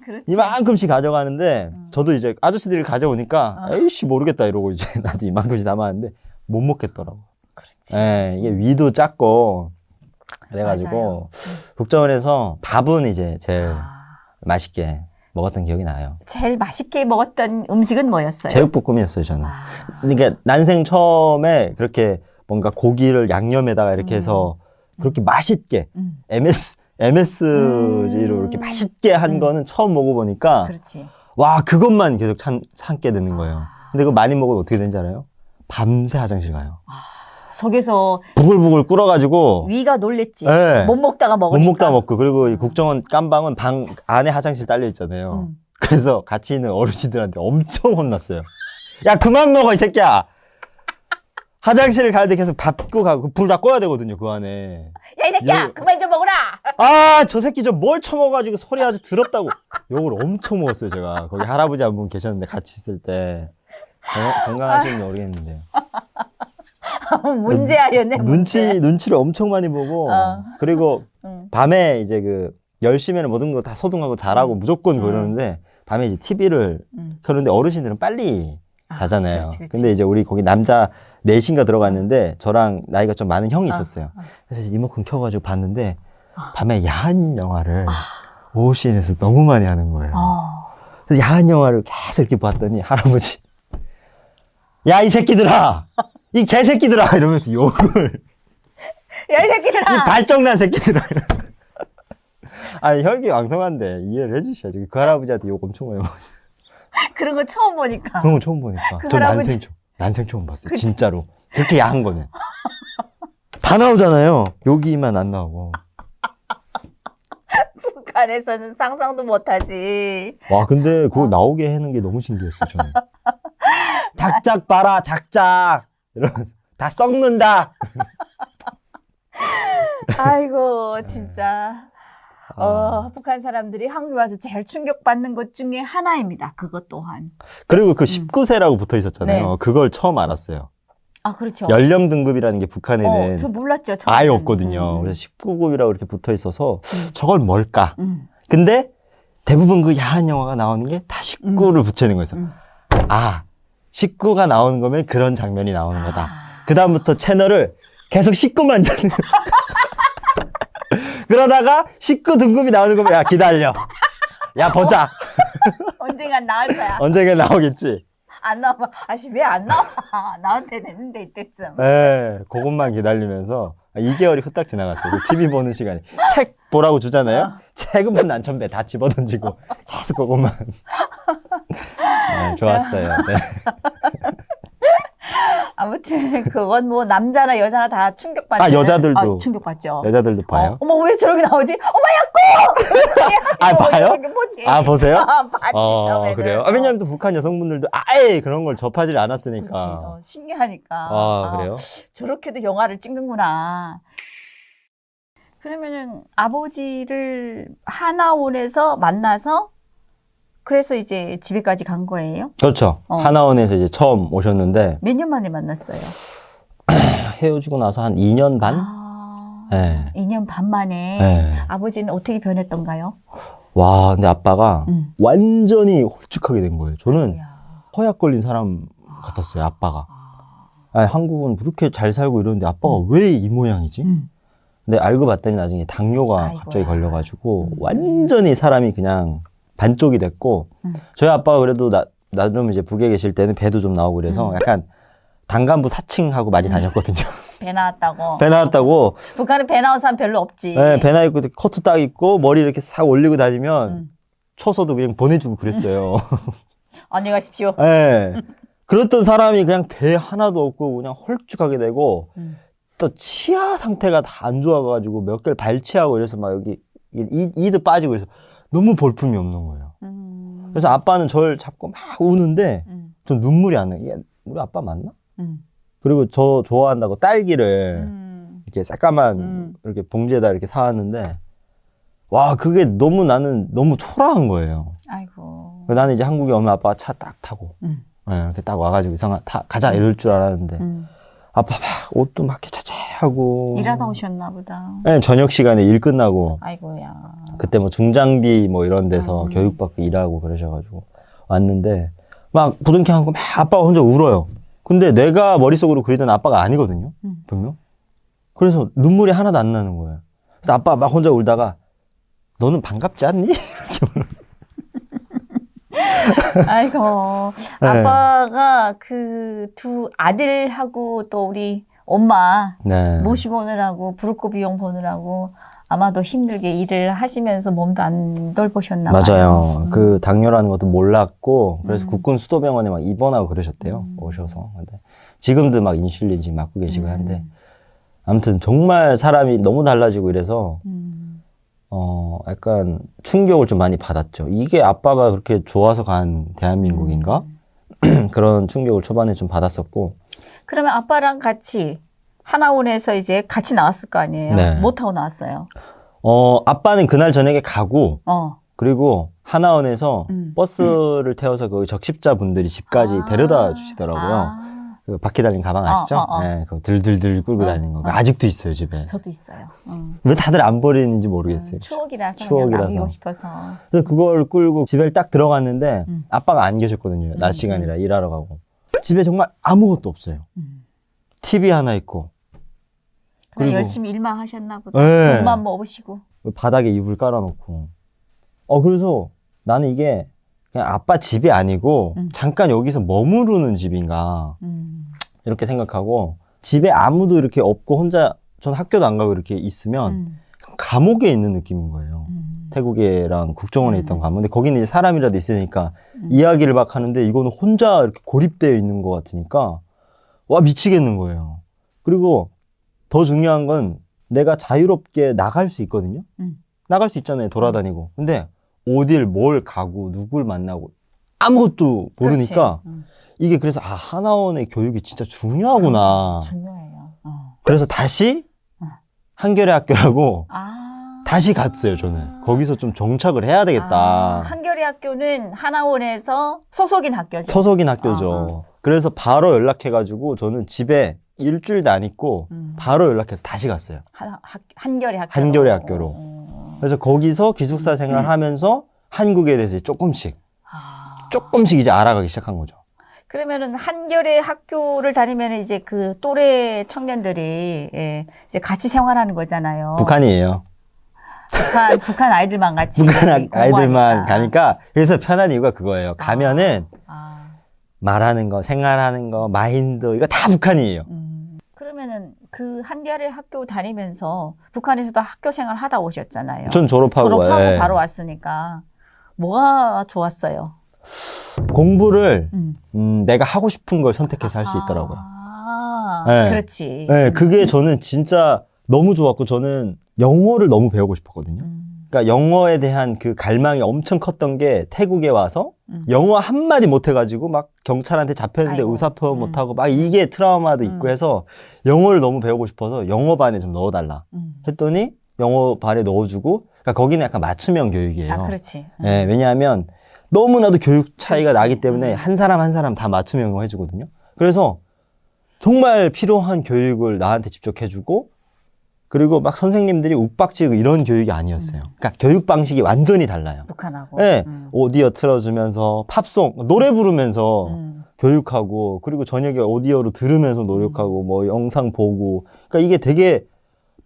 그렇지. 이만큼씩 가져가는데 저도 이제 아저씨들이 가져오니까 에이씨 모르겠다 이러고 이제 나도 이만큼씩 담았는데 못 먹겠더라고. 그렇지. 예, 이게 위도 작고 그래가지고 국정원에서 밥은 이제 제일 맛있게 먹었던 기억이 나요. 제일 맛있게 먹었던 음식은 뭐였어요? 제육볶음이었어요 저는. 그러니까 난생 처음에 그렇게 뭔가 고기를 양념에다가 이렇게 해서 그렇게 맛있게 MSG로 이렇게 맛있게 한 거는 처음 먹어보니까 그렇지. 와 그것만 계속 참게 되는 거예요. 근데 그거 많이 먹으면 어떻게 되는지 알아요? 밤새 화장실 가요. 속에서 부글부글 끓어가지고 위가 놀랬지. 네. 못 먹다가 먹으니까. 못 먹다 먹고 그리고 이 국정원 깜방은 방 안에 화장실 딸려 있잖아요. 그래서 같이 있는 어르신들한테 엄청 혼났어요. 야 그만 먹어 이 새끼야. 화장실을 갈 때 계속 밟고 가고 불 다 꺼야 되거든요 그 안에. 야 이 새끼야 그만 좀 먹어라. 저 새끼 저 뭘 처먹어가지고 소리 아주 더럽다고 욕을 엄청 먹었어요 제가. 거기 할아버지 한 분 계셨는데 같이 있을 때 건강하시는지 모르겠는데 문제아였네. 눈치를 엄청 많이 보고 그리고 밤에 이제 그 10시면 모든 거 다 소등하고 잘하고 무조건 그러는데 밤에 이제 TV를 켜는데 어르신들은 빨리 자잖아요. 그렇지. 근데 이제 우리 거기 남자 넷인가 들어갔는데 저랑 나이가 좀 많은 형이 있었어요. 그래서 리모컨 켜가지고 봤는데 밤에 야한 영화를 오신에서 너무 많이 하는 거예요. 그래서 야한 영화를 계속 이렇게 봤더니 할아버지 야 이 새끼들아 이 개새끼들아 이러면서 욕을 야 이 새끼들아. 이 발정난 새끼들아 혈기왕성한데 이해를 해주셔야죠. 그 할아버지한테 욕 엄청 많이 먹었어요. 그런 거 처음 보니까. 그런 거 처음 보니까 그 저 할아버지. 난생 처음 봤어요. 그치? 진짜로 그렇게 야한 거는 다 나오잖아요. 여기만 안 나오고. 북한에서는 상상도 못하지. 와 근데 그거 나오게 하는 게 너무 신기했어요. 저는 작작 봐라 작작 이러면서 다 썩는다. 아이고 진짜. 북한 사람들이 한국에 와서 제일 충격받는 것 중에 하나입니다. 그것 또한. 그리고 그 19세라고 붙어 있었잖아요. 네. 그걸 처음 알았어요. 그렇죠. 연령 등급이라는 게 북한에는 저 몰랐죠. 아예 처음에는. 없거든요. 그래서 19급이라고 이렇게 붙어 있어서 저걸 뭘까? 근데 대부분 그 야한 영화가 나오는 게 다 19를 붙이는 거였어요. 19가 나오는 거면 그런 장면이 나오는 거다. 그다음부터 채널을 계속 19만 찾는 그러다가 19 등급이 나오는 거면 야 기다려. 야 보자. 언젠간 나올 거야. 언젠가 나오겠지. 안 나와. 왜 안 나와? 나한테 됐는데 이때쯤. 네, 그것만 기다리면서 2개월이 후딱 지나갔어요. 그 TV 보는 시간이. 책 보라고 주잖아요. 책은 뭐 난천배 다 집어던지고 계속 그것만. 네, 좋았어요. 네. 아무튼 그건 뭐 남자나 여자나 다 충격받는. 여자들도. 충격받죠. 여자들도 봐요. 어머 왜 저렇게 나오지? 어머 야꼬! 봐요? 뭐지? 보세요? 봤지 처음에는. 그래요? 왜냐면 또 북한 여성분들도 아예 그런 걸 접하지 않았으니까. 그렇지. 신기하니까. 그래요? 저렇게도 영화를 찍는구나. 그러면은 아버지를 하나원에서 만나서 그래서 이제 집에까지 간 거예요? 그렇죠. 하나원에서 이제 처음 오셨는데 몇 년 만에 만났어요? 헤어지고 나서 한 2년 반? 네. 2년 반 만에 네. 아버지는 어떻게 변했던가요? 와, 근데 아빠가 완전히 홀쭉하게 된 거예요. 저는 이야. 허약 걸린 사람 같았어요, 아빠가. 아니, 한국은 그렇게 잘 살고 이러는데 아빠가 왜 이 모양이지? 근데 알고 봤더니 나중에 당뇨가 아이고야. 갑자기 걸려가지고 완전히 사람이 그냥 반쪽이 됐고 저희 아빠가 그래도 나름 이제 북에 계실 때는 배도 좀 나오고 그래서 약간 단간부 사칭하고 많이 다녔거든요. 배 나왔다고. 배 나왔다고. 북한은 배 나온 사람 별로 없지. 네, 배 나 있고 코트 딱 입고 머리 이렇게 싹 올리고 다니면 쳐서도 그냥 보내주고 그랬어요. 안녕히 가십시오. 네. 그랬던 사람이 그냥 배 하나도 없고 그냥 홀쭉하게 되고 또 치아 상태가 다 안 좋아가지고 몇 개를 발치하고 이래서 막 여기 이도 빠지고 그래서 너무 볼품이 없는 거예요. 그래서 아빠는 저를 잡고 막 우는데 전 눈물이 안 나요. 얘 우리 아빠 맞나? 그리고 저 좋아한다고 딸기를 이렇게 새까만 이렇게 봉지에다 이렇게 사왔는데 와 그게 너무 나는 너무 초라한 거예요. 아이고. 나는 이제 한국에 오면 아빠가 차 딱 타고 네, 이렇게 딱 와가지고 가자 이럴 줄 알았는데 아빠 막 옷도 막 이렇게 차차하고 일하다 오셨나 보다. 네, 저녁 시간에 일 끝나고 아이고야. 그때 뭐 중장비 뭐 이런 데서 교육받고 일하고 그러셔가지고 왔는데 막 부둥켜안고 막 아빠가 혼자 울어요. 근데 내가 머릿속으로 그리던 아빠가 아니거든요. 분명. 그래서 눈물이 하나도 안 나는 거예요. 그래서 아빠 막 혼자 울다가 너는 반갑지 않니? 이렇게 물어. 아이고. 네. 아빠가 그 두 아들하고 또 우리 엄마 네. 모시고 오느라고 부르코 비용 보느라고 아마도 힘들게 일을 하시면서 몸도 안 돌보셨나 봐요. 맞아요. 그 당뇨라는 것도 몰랐고 그래서 국군 수도병원에 막 입원하고 그러셨대요. 오셔서. 근데 지금도 막 인슐린 지금 맞고 계시고 한데 아무튼 정말 사람이 너무 달라지고 이래서 약간 충격을 좀 많이 받았죠. 이게 아빠가 그렇게 좋아서 간 대한민국인가? 그런 충격을 초반에 좀 받았었고. 그러면 아빠랑 같이 하나원에서 이제 같이 나왔을 거 아니에요? 네. 뭐 타고 나왔어요? 아빠는 그날 저녁에 가고 어. 그리고 하나원에서 버스를 태워서 그 적십자분들이 집까지 데려다 주시더라고요. 그 바퀴 달린 가방 아시죠? 네, 그거 들들들 끌고 다니는 거. 아직도 있어요, 집에. 저도 있어요. 왜 다들 안 버리는지 모르겠어요. 추억이라서 그냥 추억이라서. 남기고 싶어서. 그래서 그걸 끌고 집에 딱 들어갔는데 아빠가 안 계셨거든요. 낮 시간이라 일하러 가고. 집에 정말 아무것도 없어요. TV 하나 있고. 그냥 그리고 열심히 일만 하셨나 보다. 네. 돈만 모으시고. 바닥에 이불 깔아놓고. 그래서 나는 이게 그냥 아빠 집이 아니고 잠깐 여기서 머무르는 집인가 이렇게 생각하고 집에 아무도 이렇게 없고 혼자 전 학교도 안 가고 이렇게 있으면 감옥에 있는 느낌인 거예요. 태국에랑 국정원에 있던 감옥. 근데 거기는 이제 사람이라도 있으니까 이야기를 막 하는데 이거는 혼자 이렇게 고립되어 있는 것 같으니까 와 미치겠는 거예요. 그리고 더 중요한 건 내가 자유롭게 나갈 수 있거든요. 나갈 수 있잖아요. 돌아다니고. 근데 어딜 뭘 가고 누굴 만나고 아무것도 모르니까 이게 그래서 하나원의 교육이 진짜 중요하구나. 중요해요. 그래서 다시 한겨레 학교라고 아. 다시 갔어요. 저는 거기서 좀 정착을 해야 되겠다. 한겨레 학교는 하나원에서 소속인 학교죠. 소속인 학교죠. 그래서 바로 연락해가지고 저는 집에 일주일도 안 있고 바로 연락해서 다시 갔어요. 한겨레 학교. 한겨레 학교로. 그래서 거기서 기숙사 생활하면서 한국에 대해서 조금씩 이제 알아가기 시작한 거죠. 그러면은 한겨레 학교를 다니면 이제 그 또래 청년들이 이제 같이 생활하는 거잖아요. 북한이에요. 북한 아이들만 같이 북한 아이들만 공부하니까. 가니까 그래서 편한 이유가 그거예요. 가면은 말하는 거, 생활하는 거, 마인드 이거 다 북한이에요. 그러면은 그 한겨레 학교 다니면서 북한에서도 학교 생활 하다 오셨잖아요. 전 졸업하고 바로 왔으니까 뭐가 좋았어요? 공부를 내가 하고 싶은 걸 선택해서 할 수 있더라고요. 네. 그렇지. 네, 그게 저는 진짜 너무 좋았고 저는 영어를 너무 배우고 싶었거든요. 그러니까 영어에 대한 그 갈망이 엄청 컸던 게 태국에 와서 영어 한마디 못해가지고 막 경찰한테 잡혔는데 아이고. 의사표현 못하고 막 이게 트라우마도 있고 해서 영어를 너무 배우고 싶어서 영어반에 좀 넣어달라 했더니 영어 발에 넣어주고, 그러니까 거기는 약간 맞춤형 교육이에요. 아, 그렇지. 예, 왜냐하면 너무나도 교육 차이가 그렇지. 나기 때문에 한 사람 한 사람 다 맞춤형으로 해주거든요. 그래서 정말 필요한 교육을 나한테 직접 해주고, 그리고 막 선생님들이 욱박지고 이런 교육이 아니었어요. 그러니까 교육 방식이 완전히 달라요. 북한하고. 네, 오디오 틀어주면서 팝송 노래 부르면서 교육하고, 그리고 저녁에 오디오로 들으면서 노력하고 뭐 영상 보고, 그러니까 이게 되게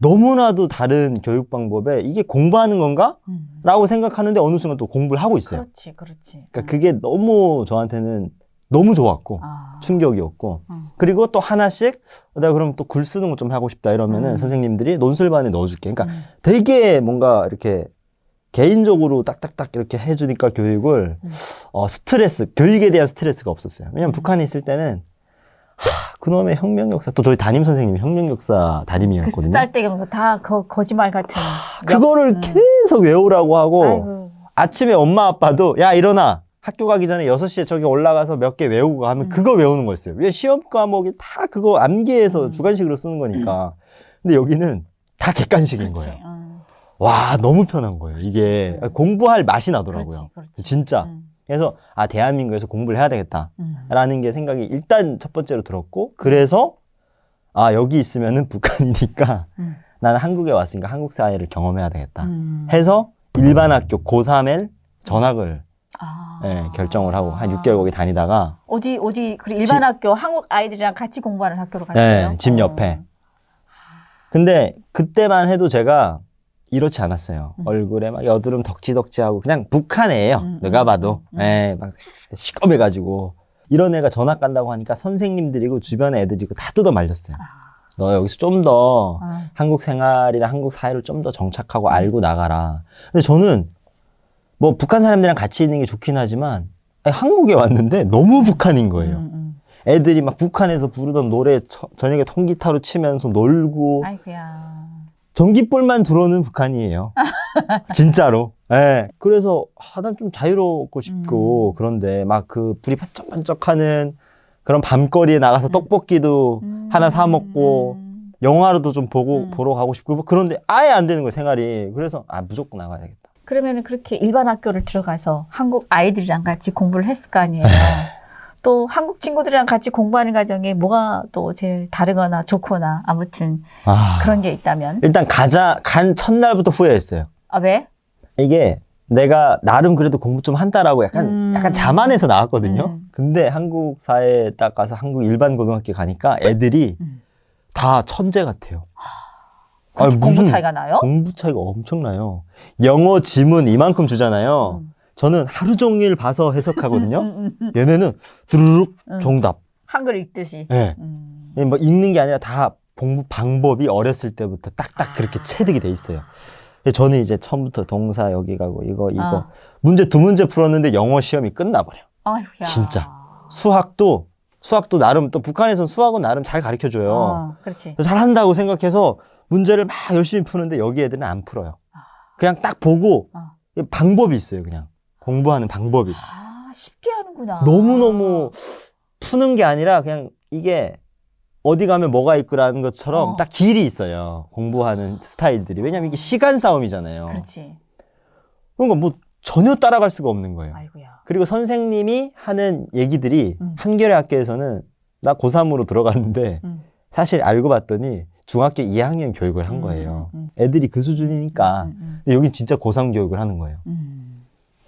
너무나도 다른 교육 방법에 이게 공부하는 건가? 라고 생각하는데 어느 순간 또 공부를 하고 있어요. 그렇지, 그렇지. 그러니까 그게 너무 저한테는 너무 좋았고 아. 충격이었고, 그리고 또 하나씩 내가 그럼 또 글 쓰는 거 좀 하고 싶다 이러면은 선생님들이 논술반에 넣어줄게. 그러니까 되게 뭔가 이렇게 개인적으로 딱딱딱 이렇게 해주니까 교육을 스트레스, 교육에 대한 스트레스가 없었어요. 왜냐면 북한에 있을 때는 그놈의 혁명 역사, 또 저희 담임 선생님이 혁명 역사 그 담임이었거든요. 쓸데없는 다 거짓말 같은. 그거를 계속 외우라고 하고, 아이고. 아침에 엄마 아빠도 야 일어나, 학교 가기 전에 6시에 저기 올라가서 몇 개 외우고 하면 그거 외우는 거였어요. 왜 시험 과목이 다 그거 암기해서 주관식으로 쓰는 거니까. 근데 여기는 다 객관식인 그렇지. 거예요. 와, 너무 편한 거예요. 이게 공부할 맛이 나더라고요. 그렇지. 진짜. 그래서 대한민국에서 공부를 해야 되겠다라는 게 생각이 일단 첫 번째로 들었고, 그래서 여기 있으면은 북한이니까 나는 한국에 왔으니까 한국 사회를 경험해야 되겠다 해서 일반 학교 고3에 전학을 결정을 하고 한 6개월 거기 다니다가 어디 그 일반 학교 한국 아이들이랑 같이 공부하는 학교로 갔어요? 집 옆에. 근데 그때만 해도 제가 이렇지 않았어요. 얼굴에 막 여드름 덕지덕지하고 그냥 북한 애예요. 누가 봐도. 막 시꺼매가지고. 이런 애가 전학 간다고 하니까 선생님들이고 주변에 애들이고 다 뜯어 말렸어요. 너 여기서 좀 더 한국 생활이나 한국 사회를 좀 더 정착하고 알고 나가라. 근데 저는 뭐 북한 사람들이랑 같이 있는 게 좋긴 하지만 한국에 왔는데 너무 북한인 거예요. 애들이 막 북한에서 부르던 노래 저녁에 통기타로 치면서 놀고. 아이고야. 전기불만 들어오는 북한이에요. 진짜로. 예. 그래서 난 좀 자유롭고 싶고 그런데 막 그 불이 반짝반짝하는 그런 밤거리에 나가서 떡볶이도 하나 사 먹고 영화로도 좀 보러 가고 싶고 뭐 그런데 아예 안 되는 거예요, 생활이. 그래서 무조건 나가야겠다. 그러면은 그렇게 일반 학교를 들어가서 한국 아이들이랑 같이 공부를 했을 거 아니에요. 또 한국 친구들이랑 같이 공부하는 과정에 뭐가 또 제일 다르거나 좋거나 아무튼 그런 게 있다면? 일단 간 첫날부터 후회했어요. 왜? 이게 내가 나름 그래도 공부 좀 한다라고 약간 자만해서 나왔거든요. 근데 한국 사회에 딱 가서 한국 일반 고등학교 가니까 애들이 다 천재 같아요. 공부 차이가 나요? 공부 차이가 엄청나요. 영어 지문 이만큼 주잖아요. 저는 하루 종일 봐서 해석하거든요. 얘네는 드르륵 정답. 한글 읽듯이. 네. 뭐 읽는 게 아니라 다 공부 방법이 어렸을 때부터 딱딱 그렇게 체득이 돼 있어요. 저는 이제 처음부터 동사 여기 가고 이거 문제 2문제 풀었는데 영어 시험이 끝나버려. 아이고야. 진짜. 수학도 나름 또 북한에서는 수학은 나름 잘 가르쳐줘요. 그렇지. 잘한다고 생각해서 문제를 막 열심히 푸는데 여기 애들은 안 풀어요. 그냥 딱 보고 방법이 있어요. 그냥 공부하는 방법이. 쉽게 하는구나. 너무너무 푸는 게 아니라 그냥 이게 어디 가면 뭐가 있고라는 것처럼 딱 길이 있어요. 공부하는 스타일들이. 왜냐면 이게 시간 싸움이잖아요. 그렇지. 그러니까 뭐 전혀 따라갈 수가 없는 거예요. 아이고야. 그리고 선생님이 하는 얘기들이 한겨레 학교에서는 나 고3으로 들어갔는데 사실 알고 봤더니 중학교 2학년 교육을 한 거예요. 애들이 그 수준이니까. 근데 여긴 진짜 고3 교육을 하는 거예요.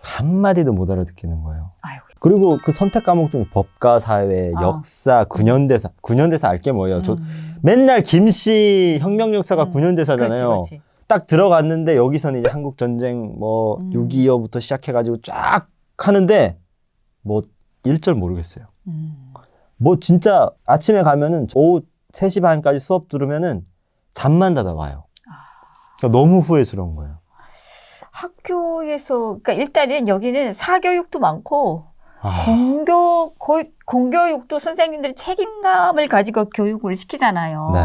한마디도 못 알아듣겠는 거예요. 아이고. 그리고 그 선택 과목 중에 법과 사회, 역사, 근현대사 알게 뭐예요? 저 맨날 김씨 혁명 역사가 근현대사잖아요. 그렇지. 딱 들어갔는데 여기서는 이제 한국 전쟁 뭐 6.25부터 시작해가지고 쫙 하는데 뭐 1절 모르겠어요. 뭐 진짜 아침에 가면은 오후 3시 반까지 수업 들으면은 잠만 자다 와요. 그러니까 너무 후회스러운 거예요. 학교에서 그러니까 일단은 여기는 사교육도 많고 공교육도 선생님들이 책임감을 가지고 교육을 시키잖아요. 네.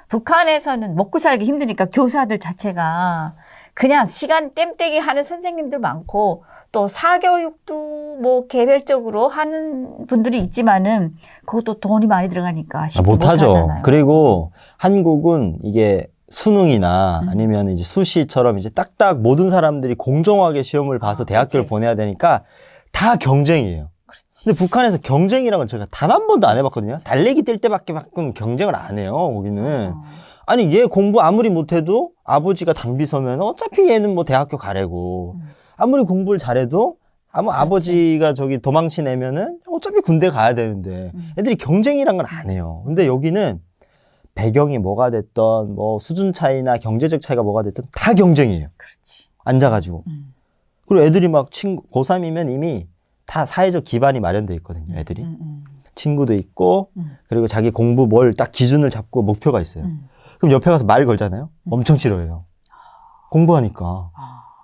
북한에서는 먹고 살기 힘드니까 교사들 자체가 그냥 시간 땜때기 하는 선생님들 많고 또 사교육도 뭐 개별적으로 하는 분들이 있지만은 그것도 돈이 많이 들어가니까 쉽게 못하죠. 못하잖아요. 그리고 한국은 이게 수능이나 아니면 이제 수시처럼 이제 딱딱 모든 사람들이 공정하게 시험을 봐서 대학교를 그치. 보내야 되니까 다 경쟁이에요. 그렇지. 근데 북한에서 경쟁이라는 걸 제가 단 한 번도 안 해봤거든요. 달리기 뛸 때밖에 가끔 경쟁을 안 해요, 거기는. 아니, 얘 공부 아무리 못해도 아버지가 당비서면 어차피 얘는 뭐 대학교 가래고. 아무리 공부를 잘해도 아버지가 저기 도망치 내면은 어차피 군대 가야 되는데 애들이 경쟁이란 걸 안 해요. 근데 여기는 배경이 뭐가 됐던 뭐 수준 차이나 경제적 차이가 뭐가 됐든 다 경쟁이에요. 그렇지. 앉아가지고. 그리고 애들이 막 고3이면 이미 다 사회적 기반이 마련돼 있거든요, 애들이. 친구도 있고, 그리고 자기 공부 뭘 딱 기준을 잡고 목표가 있어요. 그럼 옆에 가서 말 걸잖아요? 엄청 싫어해요. 공부하니까.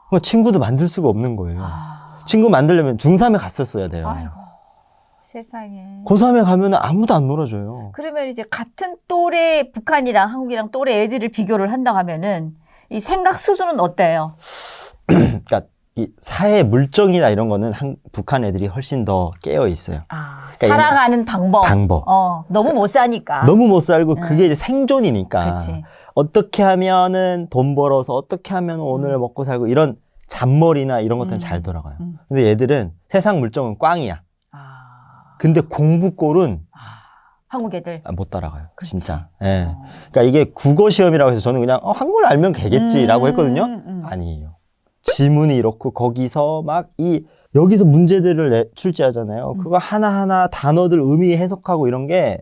그러니까 친구도 만들 수가 없는 거예요. 친구 만들려면 중3에 갔었어야 돼요. 아이고, 세상에. 고3에 가면 아무도 안 놀아줘요. 그러면 이제 같은 또래 북한이랑 한국이랑 또래 애들을 비교를 한다고 하면은 이 생각 수준은 어때요? 그러니까 이 사회 물정이나 이런 거는 북한 애들이 훨씬 더 깨어 있어요. 그러니까 살아가는 방법. 너무 못 사니까. 너무 못 살고 그게 이제 생존이니까. 그치. 어떻게 하면은 돈 벌어서 어떻게 하면 오늘 먹고 살고 이런 잔머리나 이런 것들은 잘 돌아가요. 근데 얘들은 세상 물정은 꽝이야. 근데 공부꼴은 한국 애들. 못 따라가요. 그렇지. 진짜. 예. 그러니까 이게 국어 시험이라고 해서 저는 그냥 한국을 알면 되겠지라고 했거든요. 아니에요. 지문이 이렇고 거기서 막 여기서 문제들을 출제하잖아요. 그거 하나하나 단어들 의미 해석하고 이런 게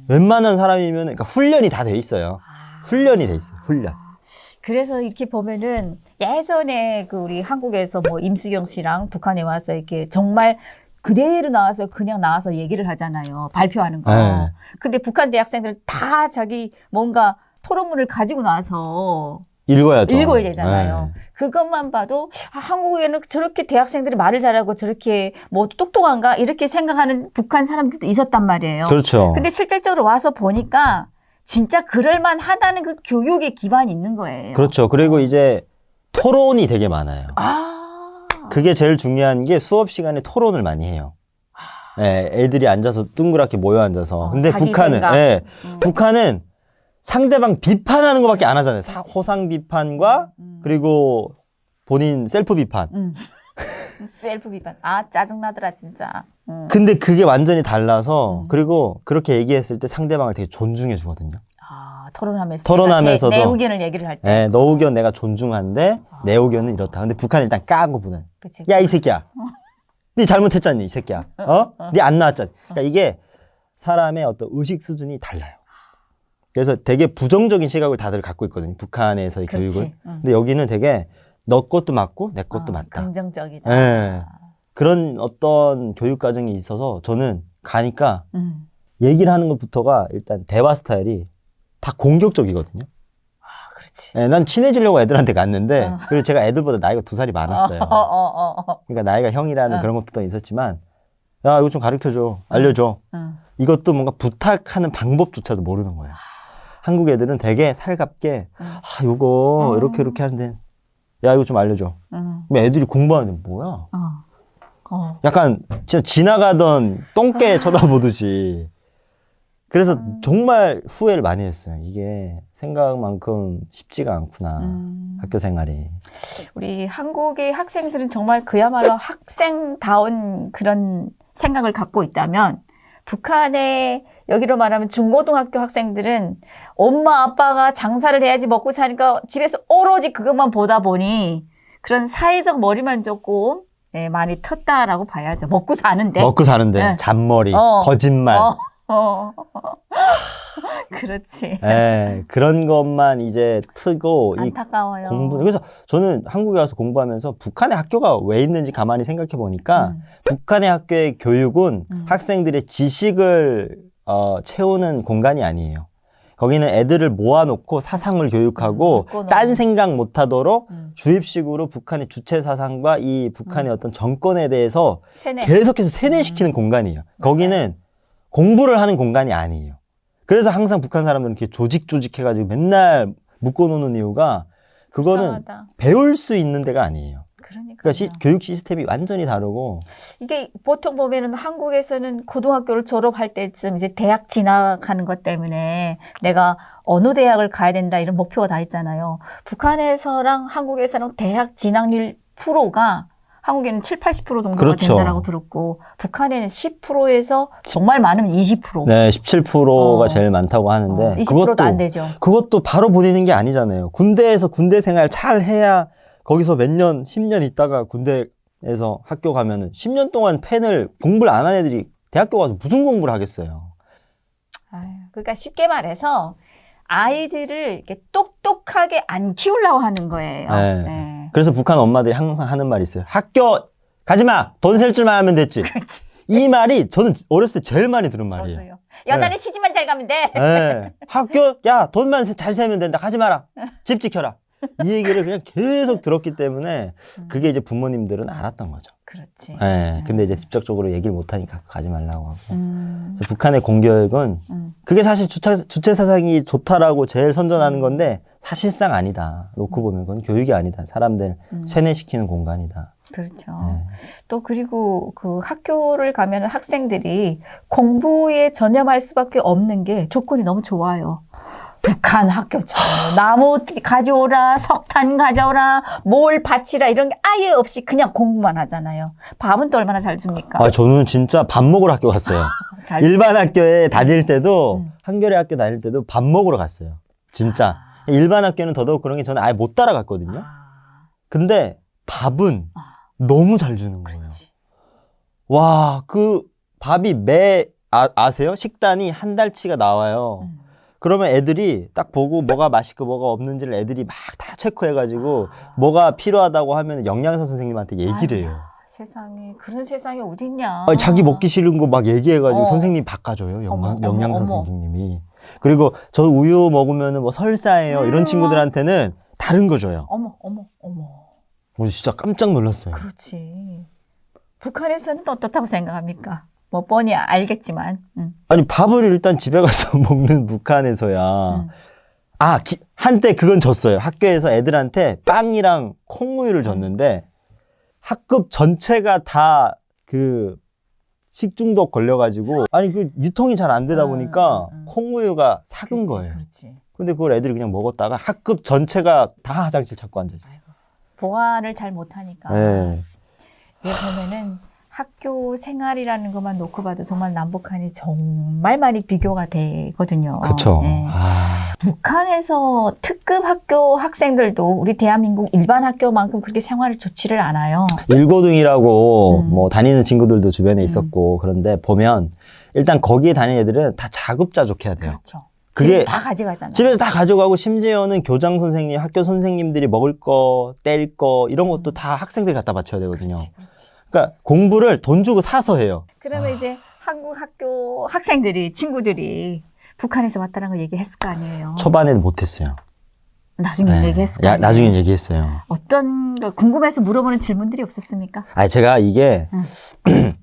웬만한 사람이면 그러니까 훈련이 다 돼 있어요. 훈련이 돼 있어요. 훈련. 그래서 이렇게 보면은 예전에 그 우리 한국에서 뭐 임수경 씨랑 북한에 와서 이렇게 정말 그대로 나와서 그냥 나와서 얘기를 하잖아요. 발표하는 거. 네. 근데 북한 대학생들 다 자기 뭔가 토론문을 가지고 나와서 읽어야죠. 읽어야 되잖아요. 네. 그것만 봐도 한국에는 저렇게 대학생들이 말을 잘하고 저렇게 뭐 똑똑한가 이렇게 생각하는 북한 사람들도 있었단 말이에요. 그렇죠. 근데 실질적으로 와서 보니까 진짜 그럴만 하다는 그 교육의 기반이 있는 거예요. 그렇죠. 그리고 이제 토론이 되게 많아요. 그게 제일 중요한 게 수업 시간에 토론을 많이 해요. 네, 애들이 앉아서 둥그랗게 모여 앉아서. 근데 자기 북한은, 생각. 네, 북한은 상대방 비판하는 것밖에 안 하잖아요. 호상 비판과 그리고 본인 셀프 비판. 셀프 비판. 짜증나더라, 진짜. 근데 그게 완전히 달라서 그리고 그렇게 얘기했을 때 상대방을 되게 존중해 주거든요. 토론하면서도 내 의견을 얘기를 할 때. 네, 너 의견 내가 존중한데 내 의견은 이렇다. 근데 북한은 일단 까고 보는. 그치. 야, 이 새끼야. 네 잘못했잖니, 이 새끼야. 네 안 나왔잖니. 그러니까 이게 사람의 어떤 의식 수준이 달라요. 그래서 되게 부정적인 시각을 다들 갖고 있거든요. 북한에서의 그렇지. 교육을. 근데 여기는 되게 너 것도 맞고 내 것도 맞다. 긍정적이다. 네. 그런 어떤 교육 과정이 있어서 저는 가니까 얘기를 하는 것부터가 일단 대화 스타일이 다 공격적이거든요. 그렇지. 네, 난 친해지려고 애들한테 갔는데 그리고 제가 애들보다 나이가 2살이 많았어요. 그러니까 나이가 형이라는 그런 것도 있었지만 야, 이거 좀 가르쳐줘. 알려줘. 이것도 뭔가 부탁하는 방법조차도 모르는 거예요. 한국 애들은 되게 살갑게 요거 이렇게 하는데 야, 이거 좀 알려줘. 그럼 애들이 공부하는데 뭐야? 약간 진짜 지나가던 똥개 쳐다보듯이. 그래서 정말 후회를 많이 했어요. 이게 생각만큼 쉽지가 않구나. 학교 생활이. 우리 한국의 학생들은 정말 그야말로 학생다운 그런 생각을 갖고 있다면 북한의 여기로 말하면 중고등학교 학생들은 엄마 아빠가 장사를 해야지 먹고 사니까 집에서 오로지 그것만 보다 보니 그런 사회적 머리만 조금 많이 텄다라고 봐야죠. 먹고 사는데. 네. 잔머리, 거짓말. 그렇지. 네, 그런 것만 이제 트고 안타까워요. 공부. 그래서 저는 한국에 와서 공부하면서 북한의 학교가 왜 있는지 가만히 생각해 보니까 북한의 학교의 교육은 학생들의 지식을 채우는 공간이 아니에요. 거기는 애들을 모아놓고 사상을 교육하고 딴 생각 못하도록 주입식으로 북한의 주체 사상과 이 북한의 어떤 정권에 대해서 계속해서 세뇌시키는 공간이에요. 거기는 공부를 하는 공간이 아니에요. 그래서 항상 북한 사람들은 이렇게 조직해가지고 맨날 묶어놓는 이유가 그거는 불쌍하다. 배울 수 있는 데가 아니에요. 그러니까 교육 시스템이 완전히 다르고 이게 보통 보면은 한국에서는 고등학교를 졸업할 때쯤 이제 대학 진학하는 것 때문에 내가 어느 대학을 가야 된다 이런 목표가 다 있잖아요. 북한에서랑 한국에서랑 대학 진학률 프로가 한국에는 7, 80% 정도가 그렇죠. 된다라고 들었고 북한에는 10%에서 정말 많으면 20%. 네, 17%가 제일 많다고 하는데 20%도 안 되죠. 그것도 바로 보내는 게 아니잖아요. 군대에서 군대 생활 잘 해야 거기서 몇 년, 10년 있다가 군대에서 학교 가면은 10년 동안 공부를 안 한 애들이 대학교 가서 무슨 공부를 하겠어요. 아유, 그러니까 쉽게 말해서 아이들을 이렇게 똑똑하게 안 키우려고 하는 거예요. 네. 네. 그래서 북한 엄마들이 항상 하는 말이 있어요. 학교 가지 마! 돈 셀 줄만 하면 됐지. 그렇지. 이 말이 저는 어렸을 때 제일 많이 들은 말이에요. 저도요. 여자는 시집만 잘 가면 돼. 네. 학교, 야, 돈만 잘 세면 된다. 가지 마라. 집 지켜라. 이 얘기를 그냥 계속 들었기 때문에 그게 이제 부모님들은 알았던 거죠. 그렇지. 네. 근데 이제 직접적으로 얘기를 못하니까 가지 말라고 하고. 그래서 북한의 공교육은 그게 사실 주체 사상이 좋다라고 제일 선전하는 건데 사실상 아니다. 놓고 보면 그건 교육이 아니다. 사람들 세뇌시키는 공간이다. 그렇죠. 네. 또 그리고 그 학교를 가면 학생들이 공부에 전념할 수밖에 없는 게 조건이 너무 좋아요. 북한 학교처럼 나무 가져오라, 석탄 가져오라, 뭘 바치라 이런 게 아예 없이 그냥 공부만 하잖아요. 밥은 또 얼마나 잘 줍니까? 아, 저는 진짜 밥 먹으러 학교 갔어요. 잘 일반 학교에 다닐 때도 한겨레 학교 다닐 때도 밥 먹으러 갔어요. 진짜. 일반 학교는 더더욱 그런 게 저는 아예 못 따라갔거든요. 근데 밥은 너무 잘 주는 거예요. 그렇지. 와, 그 밥이 아세요? 식단이 한 달치가 나와요. 그러면 애들이 딱 보고 뭐가 맛있고 뭐가 없는지를 애들이 막 다 체크해가지고 뭐가 필요하다고 하면 영양사 선생님한테 얘기를 해요. 세상에 그런 세상이 어딨냐. 아니, 자기 먹기 싫은 거 막 얘기해가지고 어. 선생님 바꿔줘요. 어머, 영양사 어머. 선생님이. 그리고 저 우유 먹으면 뭐 설사예요. 이런 친구들한테는 다른 거 줘요. 어머. 진짜 깜짝 놀랐어요. 그렇지. 북한에서는 또 어떻다고 생각합니까? 뭐 뻔히 알겠지만. 아니, 밥을 일단 집에 가서 먹는 북한에서야. 한때 그건 줬어요. 학교에서 애들한테 빵이랑 콩우유를 줬는데 학급 전체가 다 그 식중독 걸려가지고 아니 그 유통이 잘 안 되다 보니까 콩우유가 삭은 거예요. 그렇지. 근데 그걸 애들이 그냥 먹었다가 학급 전체가 다 화장실 찾고 앉아있어요. 보관을 잘 못하니까. 네. 이게 보면은 학교 생활이라는 것만 놓고 봐도 정말 남북한이 정말 많이 비교가 되거든요. 그쵸. 네. 아, 북한에서 특급 학교 학생들도 우리 대한민국 일반 학교만큼 그렇게 생활을 좋지를 않아요. 일고등이라고 뭐 다니는 친구들도 주변에 있었고 그런데 보면 일단 거기에 다니는 애들은 다 자급자족해야 돼요. 그렇죠. 그게 집에서 다 가져가잖아요. 집에서 다 가져가고 심지어는 교장 선생님, 학교 선생님들이 먹을 거, 뗄 거 이런 것도 다 학생들이 갖다 바쳐야 되거든요. 그렇지. 그러니까 공부를 돈 주고 사서 해요. 그러면 이제 한국 학교 학생들이 친구들이 북한에서 왔다는 걸 얘기했을 거 아니에요. 초반에는 못했어요. 나중에 얘기했을 거 아니에요. 나중에 얘기했어요. 어떤 걸 궁금해서 물어보는 질문들이 없었습니까? 제가 이게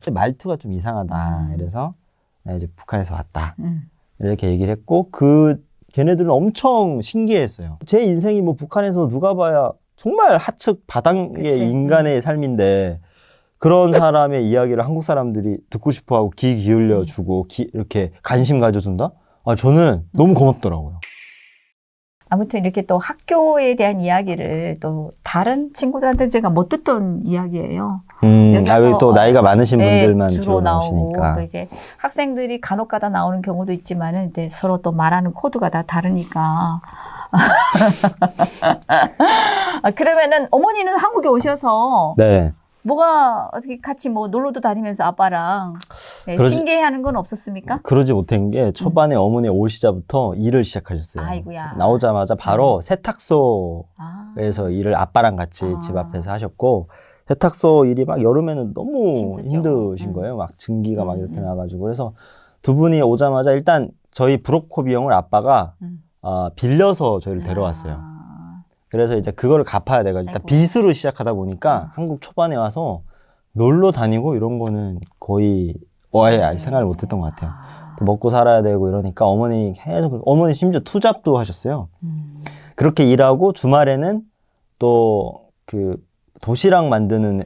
말투가 좀 이상하다. 이래서 나 이제 북한에서 왔다. 이렇게 얘기를 했고 걔네들은 엄청 신기했어요. 제 인생이 뭐 북한에서 누가 봐야 정말 하측 바닥의 그치. 인간의 삶인데 그런 사람의 이야기를 한국 사람들이 듣고 싶어하고 귀 기울여주고 이렇게 관심 가져준다? 저는 너무 고맙더라고요. 아무튼 이렇게 또 학교에 대한 이야기를 또 다른 친구들한테 제가 못 듣던 이야기예요. 여기 여기 와서 또 나이가 많으신 네, 분들만 주로 주로 나오고 나오시니까. 또 이제 학생들이 간혹가다 나오는 경우도 있지만은 이제 서로 또 말하는 코드가 다 다르니까. 그러면은 어머니는 한국에 오셔서 네. 뭐가 어떻게 같이 뭐 놀러도 다니면서 아빠랑 신기해하는 건 없었습니까? 그러지 못한 게 초반에 어머니 오시자부터 일을 시작하셨어요. 아이고야. 나오자마자 바로 세탁소에서 아, 일을 아빠랑 같이 집 앞에서 하셨고 세탁소 일이 막 여름에는 너무 힘들죠. 힘드신 거예요. 막 증기가 막 이렇게 나가지고 그래서 두 분이 오자마자 일단 저희 브로커 비용을 아빠가 빌려서 저희를 데려왔어요. 그래서 이제 그거를 갚아야 돼가지고 일단 아이고. 빚으로 시작하다 보니까 한국 초반에 와서 놀러 다니고 이런 거는 거의 아예 생각을 못했던 것 같아요. 먹고 살아야 되고 이러니까 어머니 계속 어머니 심지어 투잡도 하셨어요. 그렇게 일하고 주말에는 또 그 도시락 만드는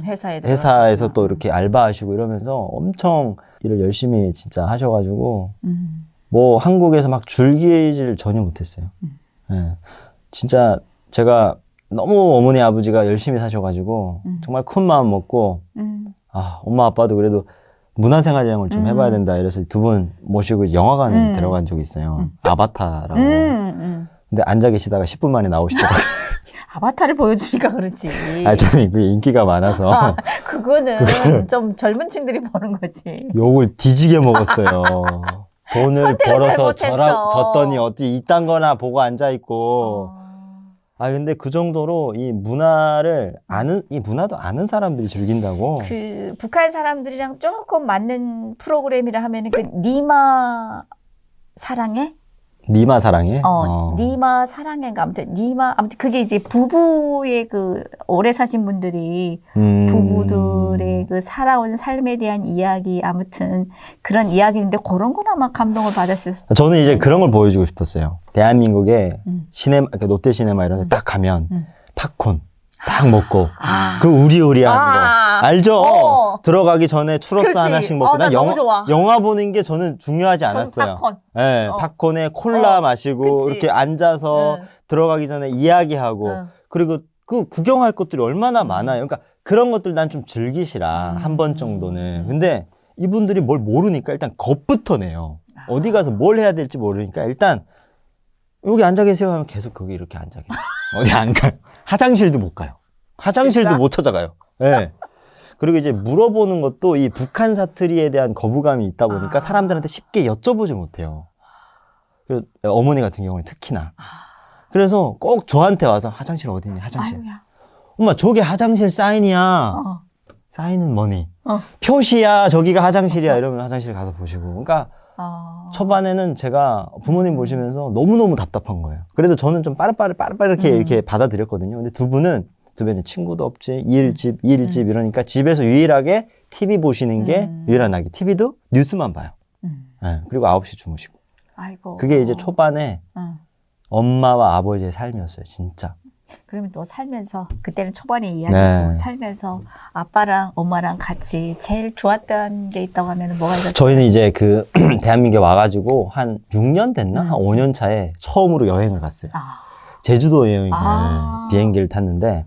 회사에서 또 이렇게 알바하시고 이러면서 엄청 일을 열심히 진짜 하셔가지고 뭐 한국에서 막 즐기질 전혀 못했어요. 네. 진짜 제가 너무 어머니 아버지가 열심히 사셔가지고 정말 큰 마음 먹고 아 엄마 아빠도 그래도 문화생활이라는 걸 좀 해봐야 된다 이래서 두 분 모시고 영화관에 데려간 적이 있어요. 아바타라고. 근데 앉아 계시다가 10분 만에 나오시더라고요. 아바타를 보여주니까 그렇지. 아 저는 그게 인기가 많아서 그거는 좀 젊은 층들이 보는 거지. 욕을 뒤지게 먹었어요. 돈을 선택을 벌어서 잘못했어. 졌더니 어찌 이딴 거나 보고 앉아있고. 아, 근데 그 정도로 이 문화도 아는 사람들이 즐긴다고. 그 북한 사람들이랑 조금 맞는 프로그램이라 하면은 그 니마 사랑해? 니마 사랑해? 니마 사랑해가 아무튼 그게 이제 부부의 그 오래 사신 분들이 부부들의 그 살아온 삶에 대한 이야기 아무튼 그런 이야기인데 그런 거나 아마 감동을 받았었어요. 저는 이제 그런 걸 보여주고 싶었어요. 대한민국에 시네마, 그러니까 롯데 시네마 이런 데 딱 가면 팝콘 딱 먹고 그 우리우리한 거 알죠? 들어가기 전에 추러스 그렇지. 하나씩 먹고 난 너무 좋아. 영화 보는 게 저는 중요하지 않았어요. 팝콘. 네, 팝콘에 콜라 마시고 그치. 이렇게 앉아서 들어가기 전에 이야기하고 그리고 그 구경할 것들이 얼마나 많아요. 그러니까 그런 것들 난 좀 즐기시라 한 번 정도는. 근데 이분들이 뭘 모르니까 일단 겁부터 내요. 어디 가서 뭘 해야 될지 모르니까 일단 여기 앉아 계세요 하면 계속 거기 이렇게 앉아 계세요. 어디 안 가요. 화장실도 못 가요. 화장실도 진짜? 못 찾아가요. 네. 그리고 이제 물어보는 것도 이 북한 사투리에 대한 거부감이 있다 보니까 사람들한테 쉽게 여쭤보지 못해요. 그리고 어머니 같은 경우는 특히나. 그래서 꼭 저한테 와서 화장실 어디 있니? 화장실. 아유야. 엄마 저게 화장실 사인이야. 사인은 뭐니? 표시야. 저기가 화장실이야. 이러면 화장실 가서 보시고. 그러니까 초반에는 제가 부모님 보시면서 너무너무 답답한 거예요. 그래도 저는 좀 빠르빠르 이렇게 받아들였거든요. 근데 두 분은 친구도 없지, 일집 이러니까 집에서 유일하게 TV 보시는 게 유일한 낙이. TV도 뉴스만 봐요. 네, 그리고 9시 주무시고. 아이고. 그게 이제 초반에 엄마와 아버지의 삶이었어요, 진짜. 그러면 또 살면서 그때는 초반에 이야기고 네. 살면서 아빠랑 엄마랑 같이 제일 좋았던 게 있다고 하면 뭐가 있었어요? 저희는 이제 그 대한민국에 와가지고 한 6년 됐나? 한 5년 차에 처음으로 여행을 갔어요. 제주도 여행을 비행기를 탔는데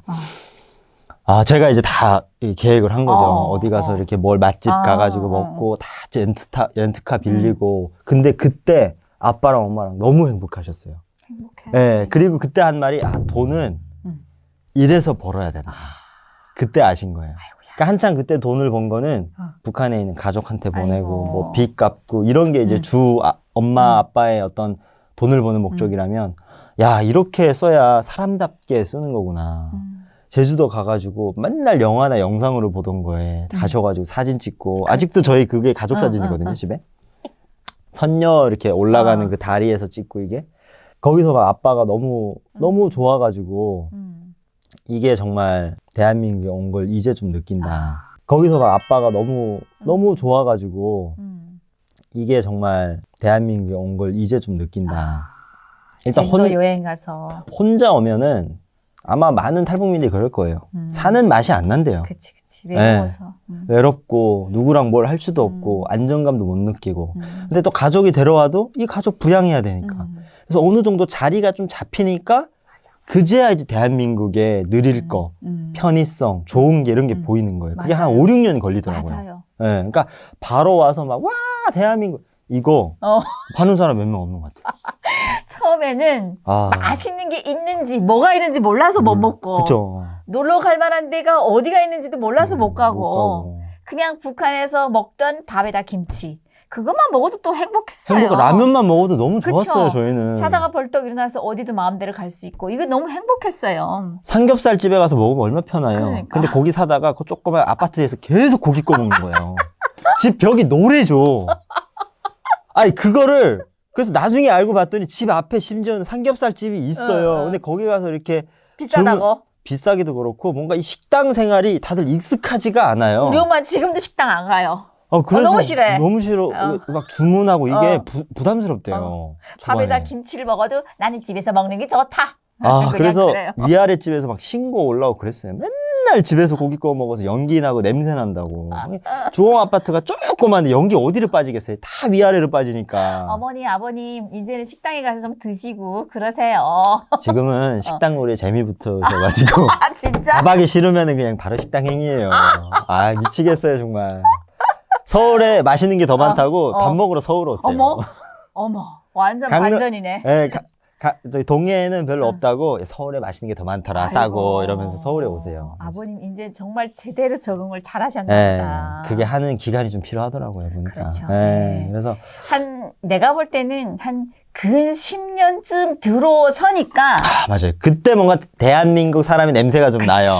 제가 이제 다 이 계획을 한 거죠. 어디 가서 이렇게 뭘 맛집 가가지고 먹고 다 렌트카 빌리고. 근데 그때 아빠랑 엄마랑 너무 행복하셨어요. 행복해. 네, 그리고 그때 한 말이 돈은 이래서 벌어야 된다. 그때 아신 거예요. 그러니까 한창 그때 돈을 번 거는 북한에 있는 가족한테 보내고 뭐 빚 갚고 이런 게 이제 엄마 아빠의 어떤 돈을 버는 목적이라면 야 이렇게 써야 사람답게 쓰는 거구나. 제주도 가가지고 맨날 영화나 영상으로 보던 거에 가셔가지고 사진 찍고 아직도 저희 그게 가족 사진이거든요 집에. 선녀 이렇게 올라가는 그 다리에서 찍고 이게 거기서 막 아빠가 너무 좋아가지고 이게 정말 대한민국에 온 걸 이제 좀 느낀다. 거기서 막 아빠가 너무 좋아가지고 이게 정말 대한민국에 온 걸 이제 좀 느낀다. 일단 여행 가서 혼자 오면은 아마 많은 탈북민들이 그럴 거예요. 사는 맛이 안 난대요. 그치 외로워서. 외롭고 누구랑 뭘 할 수도 없고 안정감도 못 느끼고. 근데 또 가족이 데려와도 이 가족 부양해야 되니까. 그래서 어느 정도 자리가 좀 잡히니까 그제야 이제 대한민국에 누릴 거, 편의성, 좋은 게 이런 게 보이는 거예요. 그게 한 5, 6년 걸리더라고요. 맞아요. 네, 그러니까 바로 와서 막 와 대한민국 이거 하는 사람 몇 명 없는 것 같아요. 처음에는 맛있는 게 있는지 뭐가 있는지 몰라서 못 먹고 그쵸. 놀러 갈 만한 데가 어디가 있는지도 몰라서 못 가고 그냥 북한에서 먹던 밥에다 김치 그것만 먹어도 또 행복했어요. 라면만 먹어도 너무 좋았어요. 그쵸? 저희는. 자다가 벌떡 일어나서 어디도 마음대로 갈 수 있고 이거 너무 행복했어요. 삼겹살 집에 가서 먹으면 얼마나 편해요. 그러니까. 근데 고기 사다가 그 조그만 아파트에서 계속 고기 구워 먹는 거예요. 집 벽이 노래져. 아니 그거를 그래서 나중에 알고 봤더니 집 앞에 심지어는 삼겹살 집이 있어요. 근데 거기 가서 이렇게 비싸다고? 비싸기도 그렇고 뭔가 이 식당 생활이 다들 익숙하지가 않아요. 우리 엄마 지금도 식당 안 가요. 그래서 너무 싫어해. 너무 싫어. 막 주문하고 이게 부담스럽대요. 밥에다 초반에. 김치를 먹어도 나는 집에서 먹는 게 좋다. 아, 그냥 그래서 그래요. 위아래 집에서 막 신고 올라오고 그랬어요. 맨날 집에서 고기 구워 먹어서 연기 나고 냄새 난다고. 주공 아파트가 조그만데 연기 어디를 빠지겠어요? 다 위아래로 빠지니까. 어머니, 아버님, 이제는 식당에 가서 좀 드시고 그러세요. 지금은 식당 놀이 재미부터셔가지고 아, 진짜? 밥하기 싫으면 그냥 바로 식당 행위예요. 아, 미치겠어요, 정말. 서울에 맛있는 게 더 많다고 밥 먹으러 서울 오세요. 어머, 완전 강릉- 반전이네. 예, 저희 동해에는 별로 없다고 서울에 맛있는 게 더 많더라, 아이고. 싸고 이러면서 서울에 오세요. 아버님 이제 정말 제대로 적응을 잘 예, 하셨나 보다. 그게 하는 기간이 좀 필요하더라고요, 보니까. 그렇죠. 예, 네. 그래서 내가 볼 때는 한 근 10년쯤 들어서니까 맞아요. 그때 뭔가 대한민국 사람의 냄새가 좀 나요.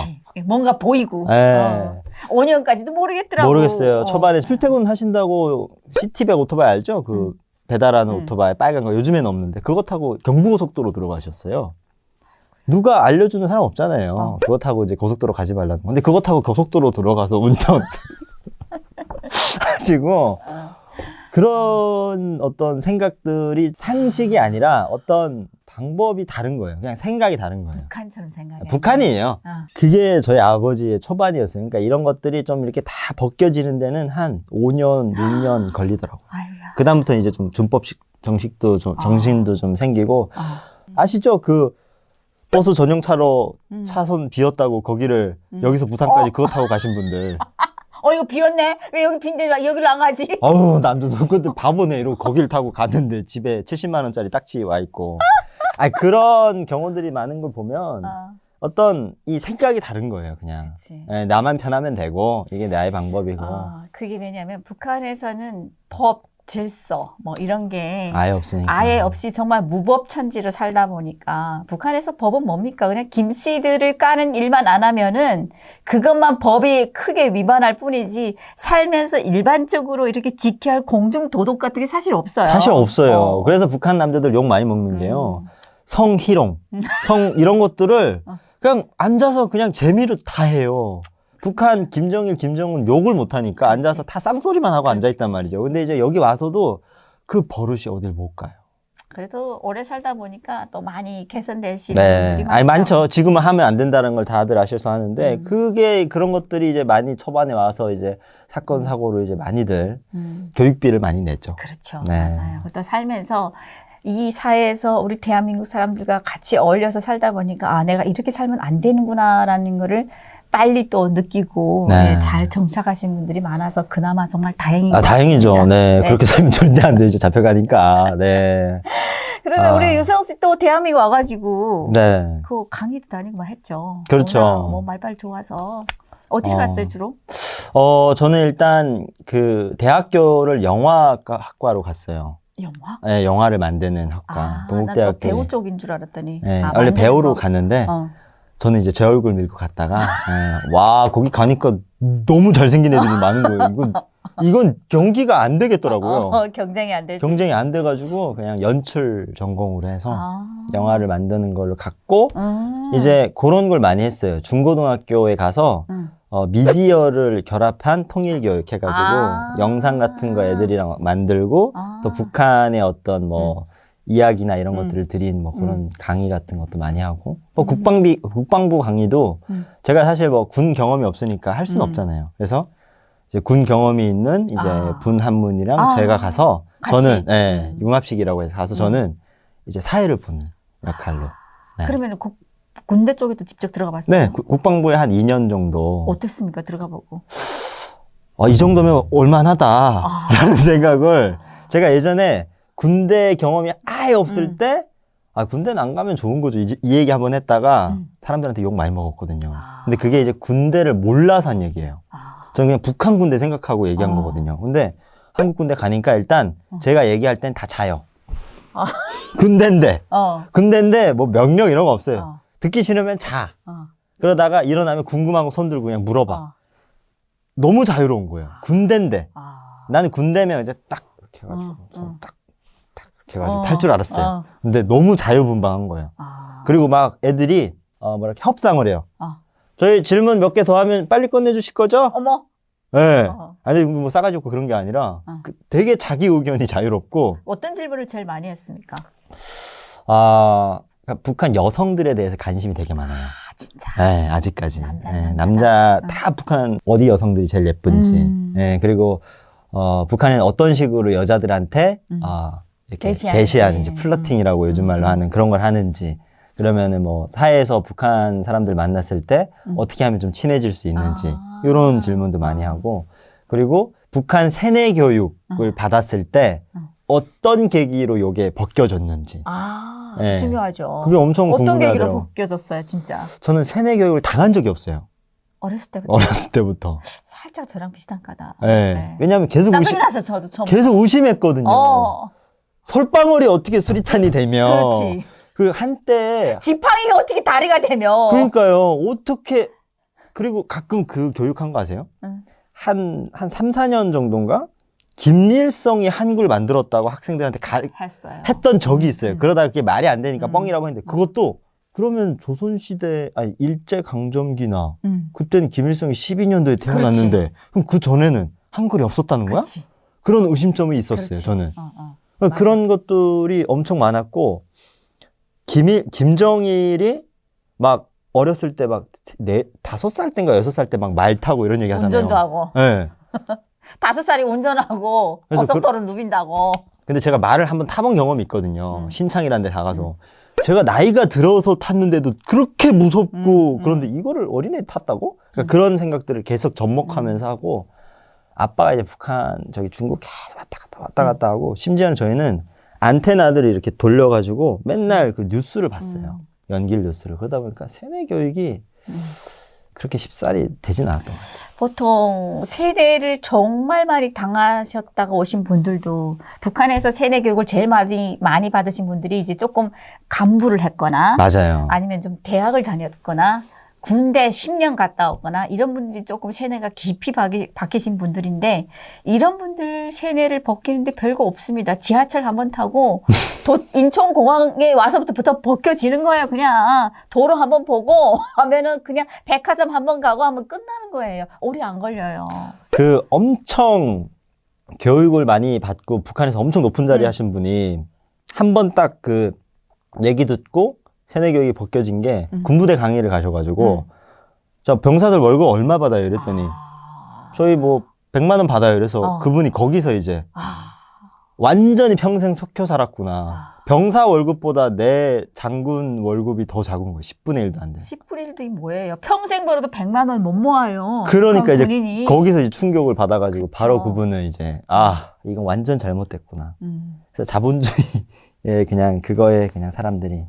뭔가 보이고. 예. 5년까지도 모르겠더라고. 모르겠어요. 초반에 출퇴근 하신다고 시티백 오토바이 알죠? 그 배달하는 오토바이 빨간 거 요즘에는 없는데 그거 타고 경부고속도로 들어가셨어요. 누가 알려주는 사람 없잖아요. 그거 타고 이제 고속도로 가지 말라는. 근데 그거 타고 고속도로 들어가서 운전 하시고 그런 어떤 생각들이 상식이 아니라 어떤 방법이 다른 거예요. 그냥 생각이 다른 거예요. 북한처럼 생각해. 북한이에요. 그게 저희 아버지의 초반이었어요. 그러니까 이런 것들이 좀 이렇게 다 벗겨지는 데는 한 5년, 6년 걸리더라고요. 아유야. 그다음부터 이제 좀 준법식 정식도 좀 정신도 좀 생기고 아시죠? 그 버스 전용차로 차선 비었다고 거기를 여기서 부산까지 그거 타고 가신 분들. 이거 비었네? 왜 여기 빈데 왜 여기를 안 가지? 아우 남조선 것들 바보네 이러고 거기를 타고 가는데 집에 70만 원짜리 딱지 와 있고. 아니 그런 경우들이 많은 걸 보면 어떤 이 생각이 다른 거예요, 그냥. 그치. 예, 나만 편하면 되고 이게 나의 방법이고 그게 왜냐면 북한에서는 법, 질서 뭐 이런 게 아예 없으니까. 아예 없이 정말 무법천지로 살다 보니까 북한에서 법은 뭡니까? 그냥 김씨들을 까는 일만 안 하면은 그것만 법이 크게 위반할 뿐이지 살면서 일반적으로 이렇게 지켜야 할 공중 도덕 같은 게 사실 없어요. 사실 없어요. 그래서 북한 남자들 욕 많이 먹는 게요. 성희롱, 이런 것들을 그냥 앉아서 그냥 재미로 다 해요. 북한 김정일, 김정은 욕을 못 하니까 앉아서 다 쌍소리만 하고 앉아 있단 말이죠. 근데 이제 여기 와서도 그 버릇이 어딜 못 가요. 그래도 오래 살다 보니까 또 많이 개선되시는 네. 분들이 아니, 많죠. 지금은 하면 안 된다는 걸 다들 아셔서 하는데, 그런 것들이 이제 많이 초반에 와서 이제 사건, 사고로 이제 많이들 교육비를 많이 냈죠. 그렇죠. 네. 맞아요. 또 살면서 이 사회에서 우리 대한민국 사람들과 같이 어울려서 살다 보니까 내가 이렇게 살면 안 되는구나라는 거를 빨리 또 느끼고 네. 네, 잘 정착하신 분들이 많아서 그나마 정말 다행인 것 다행이죠. 같습니다. 네. 그렇게 살면 절대 안 되죠. 잡혀가니까. 네. 그러면 우리 유성 씨 또 대한민국 와가지고 네. 그 강의도 다니고 막 했죠. 그렇죠. 워낙 뭐 말빨 좋아서 어디를 갔어요 주로? 저는 일단 그 대학교를 영화학과로 갔어요. 영화? 네, 영화를 만드는 학과. 난또 동국대학교. 배우 쪽인 줄 알았더니. 네, 원래 만드는 배우로 거. 갔는데, 어. 저는 이제 제 얼굴 밀고 갔다가, 와, 거기 가니까 너무 잘생긴 애들이 많은 거예요. 이건 경기가 안 되겠더라고요. 경쟁이 안 되지. 경쟁이 안 돼가지고, 그냥 연출 전공으로 해서 아. 영화를 만드는 걸로 갔고, 음. 이제 그런 걸 많이 했어요. 중고등학교에 가서, 미디어를 결합한 통일교육 해가지고, 영상 같은 거 애들이랑 만들고, 또 북한의 어떤 뭐, 이야기나 이런 것들을 드린 뭐 그런 강의 같은 것도 많이 하고, 뭐 국방부 강의도 제가 사실 뭐 군 경험이 없으니까 할 수는 없잖아요. 그래서 이제 군 경험이 있는 이제 분 한 분이랑 제가 가서 같이? 저는 융합식이라고 해서 가서 저는 이제 사회를 보는 역할로. 네. 그러면 군대 쪽에도 직접 들어가 봤어요? 네, 국방부에 한 2년 정도. 어땠습니까? 들어가 보고. 이 정도면 올만하다라는 생각을 제가 예전에 군대 경험이 아예 없을 때, 군대는 안 가면 좋은 거죠. 이 얘기 한번 했다가 사람들한테 욕 많이 먹었거든요. 근데 그게 이제 군대를 몰라서 한 얘기예요. 저는 그냥 북한 군대 생각하고 얘기한 거거든요. 근데 한국 군대 가니까 일단 제가 얘기할 땐 다 자요. 군대인데 뭐 명령 이런 거 없어요. 듣기 싫으면 자. 그러다가 일어나면 궁금한 거 손 들고 그냥 물어봐. 너무 자유로운 거예요. 군대인데. 나는 군대면 이제 딱 이렇게 해가지고 딱 이렇게 해가지고 탈 줄 알았어요. 근데 너무 자유분방한 거예요. 그리고 막 애들이 뭐랄까 협상을 해요. 저희 질문 몇 개 더 하면 빨리 끝내주실 거죠? 어머. 네. 아니 뭐 싸가지 없고 그런 게 아니라 되게 자기 의견이 자유롭고. 어떤 질문을 제일 많이 했습니까? 그러니까 북한 여성들에 대해서 관심이 되게 많아요. 아, 진짜. 네, 아직까지. 남자는 남자 다 북한 어디 여성들이 제일 예쁜지. 그리고 북한은 어떤 식으로 여자들한테 이렇게 대시하는지 플러팅이라고 요즘 말로 하는 그런 걸 하는지. 그러면은 뭐 사회에서 북한 사람들 만났을 때 어떻게 하면 좀 친해질 수 있는지 이런 질문도 많이 하고, 그리고 북한 세뇌 교육을 받았을 때 어떤 계기로 요게 벗겨졌는지. 네. 중요하죠. 그게 엄청 어떤 계기로 궁금하더라고요. 벗겨졌어요, 진짜? 저는 세뇌 교육을 당한 적이 없어요. 어렸을 때부터. 살짝 살짝 저랑 비슷한 까다. 네. 왜냐하면 계속 짜증이 나서 저도 처음. 계속 의심했거든요. 솔방울이 어떻게 수리탄이 되며. 그렇지. 그리고 한때 지팡이가 어떻게 다리가 되며. 그러니까요. 어떻게. 그리고 가끔 그 교육한 거 아세요? 응. 한 3, 4년 정도인가? 김일성이 한글 만들었다고 학생들한테 했어요. 했던 적이 있어요. 그러다가 그게 말이 안 되니까 뻥이라고 했는데, 그것도 그러면 조선시대, 아니, 일제강점기나 그때는 김일성이 12년도에 태어났는데, 그럼 그 전에는 한글이 없었다는 거야? 그치. 그런 의심점이 있었어요, 그렇지. 저는. 맞아. 그런 것들이 엄청 많았고, 김정일이 막 어렸을 때 막 5살 때인가 6살 때 막 말 타고 이런 얘기 하잖아요. 운전도 하고. 네. 5살이 운전하고 그래서 고속도로 누빈다고. 근데 제가 말을 한번 타본 경험이 있거든요. 신창이라는 데 가가서. 제가 나이가 들어서 탔는데도 그렇게 무섭고, 그런데 이거를 어린애 탔다고? 그러니까 그런 생각들을 계속 접목하면서 하고, 아빠가 이제 북한, 저기 중국 계속 왔다 갔다 하고, 심지어는 저희는 안테나들을 이렇게 돌려가지고 맨날 그 뉴스를 봤어요. 연길 뉴스를. 그러다 보니까 세뇌 교육이 그렇게 쉽사리 되진 않았던 것 같아요. 보통 세뇌를 정말 많이 당하셨다가 오신 분들도, 북한에서 세뇌 교육을 제일 많이 받으신 분들이 이제 조금 간부를 했거나, 맞아요. 아니면 좀 대학을 다녔거나, 군대 10년 갔다 오거나, 이런 분들이 조금 세뇌가 깊이 박히신 분들인데, 이런 분들 세뇌를 벗기는데 별거 없습니다. 지하철 한번 타고 인천공항에 와서부터 벗겨지는 거예요. 그냥 도로 한번 보고 하면은 그냥 백화점 한번 가고 하면 끝나는 거예요. 오래 안 걸려요. 그 엄청 교육을 많이 받고 북한에서 엄청 높은 자리 하신 분이 한 번 딱 그 얘기 듣고 세뇌 교육이 벗겨진 게 군부대 강의를 가셔가지고 저 병사들 월급 얼마 받아요? 이랬더니 저희 뭐 100만 원 받아요. 그래서 그분이 거기서 이제 완전히 평생 속혀 살았구나. 병사 월급보다 내 장군 월급이 더 작은 거예요. 10분의 1도 안 돼. 10분의 1도 뭐예요? 평생 벌어도 100만 원 못 모아요. 그러니까 이제 군인이. 거기서 이제 충격을 받아가지고 그쵸. 바로 그분은 이제 이건 완전 잘못됐구나. 그래서 자본주의에 그냥 그거에 그냥 사람들이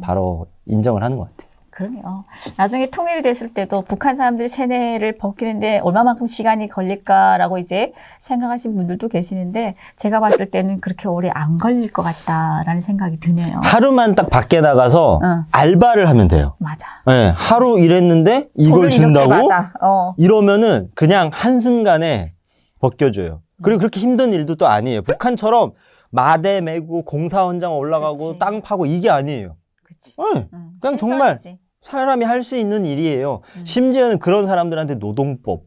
바로 인정을 하는 것 같아요. 그럼요. 나중에 통일이 됐을 때도 북한 사람들이 세뇌를 벗기는데 얼마만큼 시간이 걸릴까라고 이제 생각하신 분들도 계시는데, 제가 봤을 때는 그렇게 오래 안 걸릴 것 같다라는 생각이 드네요. 하루만 딱 밖에 나가서 알바를 하면 돼요. 맞아. 네, 하루 일했는데 이걸 돈을 이렇게 준다고? 받아. 이러면은 그냥 한순간에 벗겨줘요. 그리고 그렇게 힘든 일도 또 아니에요. 북한처럼 마대 메고 공사 현장 올라가고 그치. 땅 파고 이게 아니에요. 그치. 네, 그냥 정말 사람이 할 수 있는 일이에요. 심지어는 그런 사람들한테 노동법,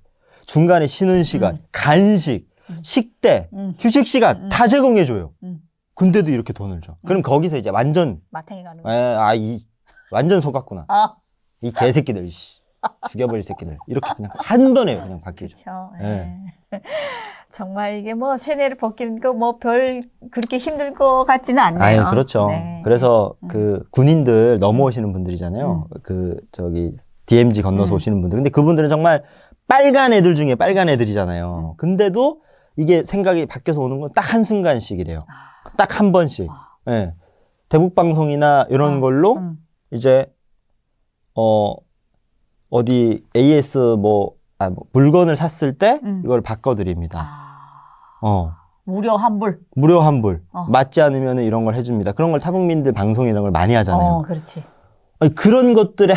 중간에 쉬는 시간, 간식, 식대, 휴식 시간 다 제공해줘요. 근데도 이렇게 돈을 줘. 그럼 거기서 이제 완전 마탱이 가는 거야. 완전 속았구나. 이 개새끼들, 죽여버릴 새끼들. 이렇게 그냥 한 번에 그냥 바뀌죠. 그렇죠. 네. 정말 이게 뭐 세뇌를 벗기는 거 뭐 별 그렇게 힘들 것 같지는 않네요. 그렇죠. 네. 그래서 그 군인들 넘어오시는 분들이잖아요. 그 저기 DMZ 건너서 오시는 분들. 근데 그분들은 정말 빨간 애들 중에 빨간 애들이잖아요. 근데도 이게 생각이 바뀌어서 오는 건 딱 한순간씩이래요. 딱 한 번씩. 예. 대북 방송이나 이런 걸로 이제 어디 AS 뭐 물건을 샀을 때 이걸 바꿔드립니다. 무료 환불. 무료 환불. 맞지 않으면 이런 걸 해줍니다. 그런 걸 타북민들 방송 이런 걸 많이 하잖아요. 그렇지. 아니, 그런 것들의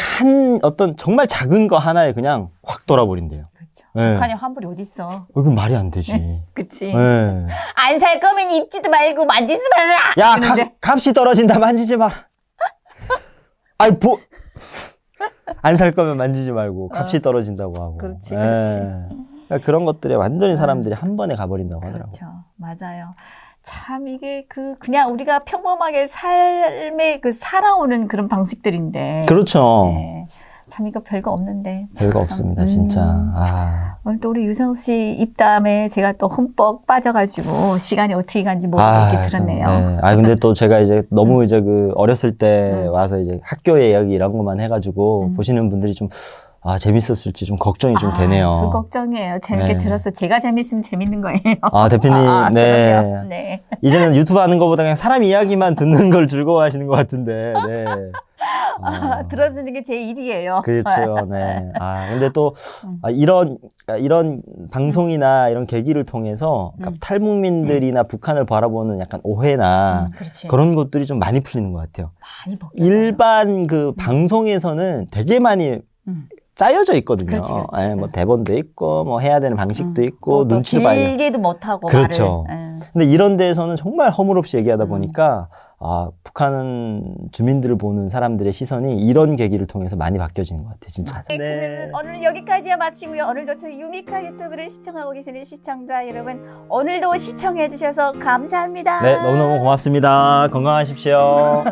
어떤 정말 작은 거 하나에 그냥 확 돌아버린대요. 그렇죠. 네. 북한에 환불이 어딨어. 이건 말이 안 되지. 그치. 네. 안 살 거면 입지도 말고 만지지 말라. 야, 이러는데. 값이 떨어진다. 만지지 마라. 안 살 거면 만지지 말고 값이 떨어진다고 하고. 그렇지, 예. 그렇지. 그러니까 그런 것들에 완전히 사람들이 한 번에 가버린다고 하더라고요. 그렇죠. 맞아요. 참 이게 그냥 우리가 평범하게 삶에 살아오는 그런 방식들인데. 그렇죠. 네. 참 이거 별거 없는데. 별거 참. 없습니다, 진짜. 아. 오늘 또 우리 유성 씨 입담에 제가 또 흠뻑 빠져가지고 시간이 어떻게 간지 모르게 이렇게 들었네요. 네. 근데 또 제가 이제 너무 이제 어렸을 때 와서 이제 학교의 이야기 이런 것만 해가지고 보시는 분들이 좀 재밌었을지 좀 걱정이 좀 되네요. 그 걱정이에요. 재밌게 네. 들어서 제가 재밌으면 재밌는 거예요. 대표님, 네. 그러게요. 네. 이제는 유튜브 하는 것보다 그냥 사람 이야기만 듣는 걸 즐거워하시는 것 같은데, 네. 들어주는 게 제 일이에요. 그렇죠, 네. 근데 또, 이런 방송이나 이런 계기를 통해서, 그러니까 탈북민들이나 북한을 바라보는 약간 오해나 그렇지. 그런 것들이 좀 많이 풀리는 것 같아요. 많이 벗겨져요. 일반 방송에서는 되게 많이 짜여져 있거든요. 그렇지, 그렇지. 예, 뭐 대본도 있고, 뭐 해야 되는 방식도 있고, 또 눈치를 봐야 돼. 길게도 못하고 그렇죠. 말을. 근데 이런 데에서는 정말 허물없이 얘기하다 보니까, 북한 주민들을 보는 사람들의 시선이 이런 계기를 통해서 많이 바뀌어지는 것 같아요, 진짜. 네, 그러면 오늘은 여기까지야 마치고요. 오늘도 저희 유미카 유튜브를 시청하고 계시는 시청자 여러분, 오늘도 시청해 주셔서 감사합니다. 네, 너무너무 고맙습니다. 건강하십시오.